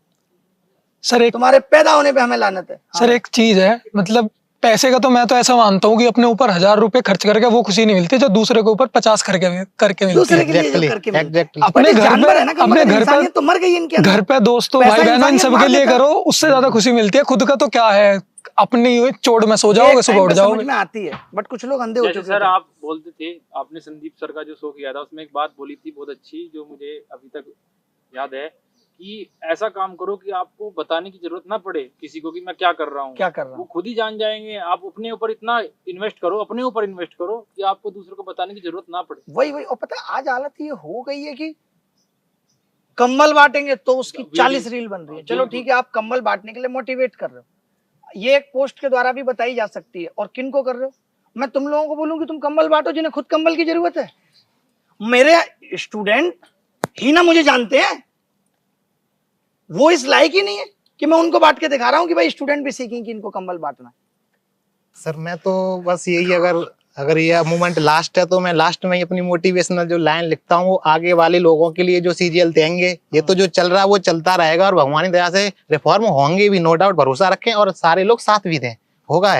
सर एक तुम्हारे पैदा होने पे हमें लानत है। सर एक चीज है, मतलब पैसे का तो मैं तो ऐसा मानता हूँ कि अपने ऊपर 1000 रुपए खर्च करके वो खुशी नहीं मिलती जो दूसरे के ऊपर 50 करके मिलती दूसरे है। के लिए जो करके मिलती है। अपने घर जानवर है ना, पे, अपने घर इंसानियत तो मर गई इनके अंदर। घर पे दोस्तों पैसा भाई बहनों इन इंसानियत सबके मार लिए देता है। करो, उससे ज्यादा खुशी मिलती है। खुद का तो क्या है, अपनी चोट में सो जाओगे, सुबह उठ जाओगे। समझ में आती है, बट कुछ लोग अंधे हो जैसे चुके सर हैं। आप बोलते थे, आपने संदीप सर का जो शो किया था उसमें एक बात बोली थी बहुत अच्छी, जो मुझे अभी तक याद है, कि ऐसा काम करो कि आपको बताने की जरूरत ना पड़े किसी को कि मैं क्या कर रहा हूँ, क्या कर रहा हूँ, वो खुद ही जान जाएंगे। आप अपने ऊपर इतना इन्वेस्ट करो, अपने ऊपर इन्वेस्ट करो कि आपको दूसरों को बताने की जरूरत ना पड़े। वही और पता है आज हालत ये हो गई है कि कंबल बांटेंगे तो उसकी 40 रील बन रही है। चलो ठीक है, आप कंबल बांटने के लिए मोटिवेट कर रहे हो, ये एक पोस्ट के द्वारा भी बताई जा सकती है। और किन को कर रहे हो? मैं तुम लोगों को बोलूं कि तुम कंबल बांटो जिन्हें खुद कंबल की जरूरत है। मेरे स्टूडेंट ही ना मुझे जानते हैं, वो इस लायक ही नहीं है कि मैं उनको बांट के दिखा रहा हूं कि भाई स्टूडेंट भी सीखें कि इनको कंबल बांटना है। सर मैं तो बस यही, अगर ये मूवमेंट लास्ट है तो मैं लास्ट में ही अपनी मोटिवेशनल जो लाइन लिखता हूँ वो आगे वाले लोगों के लिए जो सीजीएल देंगे, ये तो जो चल रहा है वो चलता रहेगा और भगवान की दया से रिफॉर्म होंगे भी, नो डाउट, भरोसा रखें और सारे लोग साथ भी दें, होगा।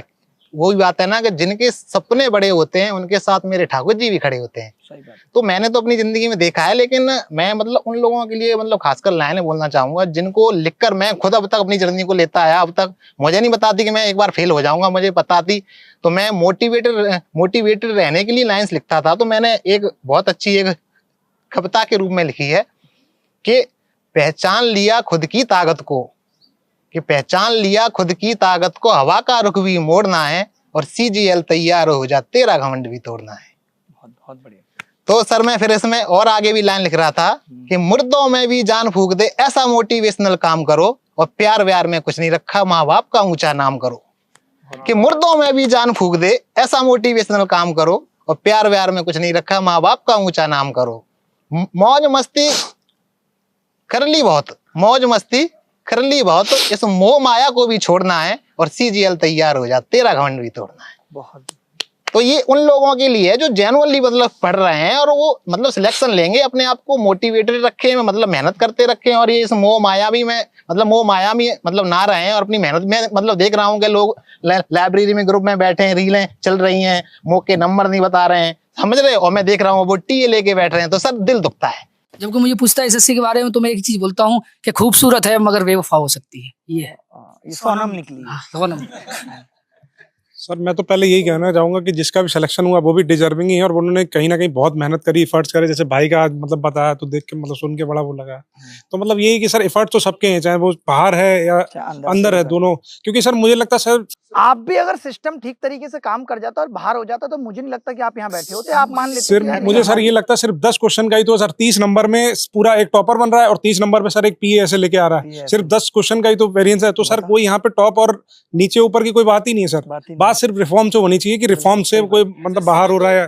वही बात है ना कि जिनके सपने बड़े होते हैं उनके साथ मेरे ठाकुर जी भी खड़े होते हैं। सही बात। तो मैंने तो अपनी जिंदगी में देखा है, लेकिन मैं मतलब उन लोगों के लिए मतलब खासकर लाइनें बोलना चाहूंगा जिनको लिखकर मैं खुद अब तक अपनी जर्नी को लेता आया। अब तक मुझे नहीं बताती कि मैं एक बार फेल हो जाऊंगा, मुझे बताती तो मैं मोटिवेटेड रहने के लिए लाइन्स लिखता था। तो मैंने एक बहुत अच्छी एक कविता के रूप में लिखी है कि पहचान लिया खुद की ताकत को, कि पहचान लिया खुद की ताकत को, हवा का रुख भी मोड़ना है और सीजीएल तैयार हो जा, तेरा घमंड भी तोड़ना है। बहुत बहुत बढ़िया। तो सर मैं फिर इसमें और आगे भी लाइन लिख रहा था कि मुर्दों में भी जान फूंक दे, ऐसा मोटिवेशनल काम करो और प्यार व्यार में कुछ नहीं रखा, माँ बाप का ऊंचा नाम करो। कि मुर्दों में भी जान फूंक दे, ऐसा मोटिवेशनल काम करो और प्यार व्यार में कुछ नहीं रखा, माँ बाप का ऊंचा नाम करो। मौज मस्ती कर ली बहुत, मौज मस्ती कर ली बहुत, इस मोह माया को भी छोड़ना है और सीजीएल तैयार हो जा, तेरा घमंड भी तोड़ना है। बहुत। तो ये उन लोगों के लिए जो जेन्युइनली मतलब पढ़ रहे हैं और वो मतलब सिलेक्शन लेंगे, अपने आप को मोटिवेटेड रखें, मतलब मेहनत करते रखें और ये इस मोह माया में मतलब ना रहें और अपनी मेहनत में मतलब देख रहा हूँ कि लोग लाइब्रेरी में ग्रुप में बैठे हैं, रीलें चल रही हैं, मौके नंबर नहीं बता रहे हैं, समझ रहे हो, और मैं देख रहा हूँ वो टीए लेके बैठ रहे हैं, तो सर दिल दुखता है। जब कोई मुझे पूछता है एसएससी के बारे में तो मैं एक चीज बोलता हूँ कि खूबसूरत है मगर बेवफा हो सकती है। ये है सोनम निकली। सोनम। सर मैं तो पहले यही कहना चाहूंगा कि जिसका भी सिलेक्शन हुआ वो भी डिजर्विंग ही है और उन्होंने कहीं ना कहीं बहुत मेहनत करी, एफर्ट्स करे। जैसे भाई का आज मतलब बताया तो देख के मतलब सुन के बड़ा वो लगा। तो मतलब यही कि सर एफर्ट तो सबके हैं, चाहे वो बाहर है या अंदर है, दोनों। क्योंकि सर मुझे लगता है सर आप भी अगर सिस्टम ठीक तरीके से काम कर जाता और बाहर हो जाता तो मुझे नहीं लगता कि आप यहाँ बैठे होते। आप मान लेते सिर्फ मुझे सर ये लगता है सिर्फ 10 क्वेश्चन का ही तो सर 30 नंबर में पूरा एक टॉपर बन रहा है और 30 नंबर में सर एक पीए ऐसे लेके आ रहा है। सिर्फ 10 क्वेश्चन का ही तो वेरिएंस है। तो सर कोई यहाँ पे टॉप और नीचे ऊपर की कोई बात ही नहीं है सर। बात सिर्फ रिफॉर्म से होनी चाहिए कि रिफॉर्म से कोई मतलब बाहर हो रहा है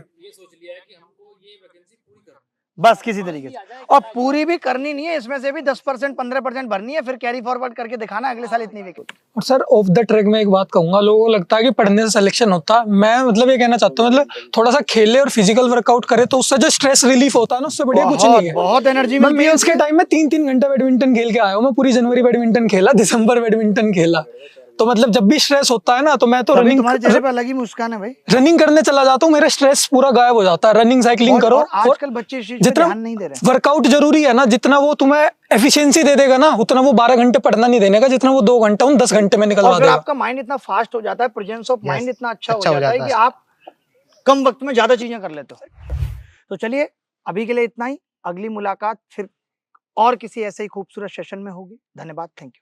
बस किसी तरीके से, और पूरी भी करनी नहीं है, इसमें से भी 10% 15% भरनी है, फिर कैरी फॉरवर्ड करके दिखाना अगले साल इतनी वैकेंसी। और सर ऑफ द ट्रैक में एक बात कहूंगा, लोगों को लगता है कि पढ़ने से सिलेक्शन होता है। मैं मतलब ये कहना चाहता हूँ, मतलब थोड़ा सा खेले और फिजिकल वर्कआउट करे तो उससे जो स्ट्रेस रिलीफ होता है ना, उससे बढ़िया कुछ नहीं है। बहुत एनर्जी मैं मेंस के टाइम में 3-3 घंटा बैडमिंटन खेल के आया हूँ। मैं पूरी जनवरी बैडमिंटन खेला, दिसंबर बैडमिंटन खेला। तो मतलब जब भी स्ट्रेस होता है ना तो मैं तो रनिंग, तुम्हारे चेहरे पे अलग ही मुस्कान है भाई। रनिंग करने चला जाता हूँ, मेरा स्ट्रेस पूरा गायब हो जाता है। रनिंग साइकिलिंग करो। आजकल बच्चे इस चीज पे ध्यान नहीं दे रहे। वर्कआउट जरूरी है ना, जितना वो तुम्हें एफिशिएंसी दे देगा ना उतना वो 12 घंटे पढ़ना नहीं देने का, जितना वो 2 घंटा उन 10 घंटे में निकलवा देगा। आपका माइंड इतना फास्ट हो जाता है, प्रेजेंस ऑफ माइंड इतना अच्छा हो जाता है कि आप कम वक्त में ज्यादा चीजें कर लेते हो। तो चलिए अभी के लिए इतना ही, अगली मुलाकात फिर और किसी ऐसे ही खूबसूरत सेशन में होगी। धन्यवाद, थैंक यू।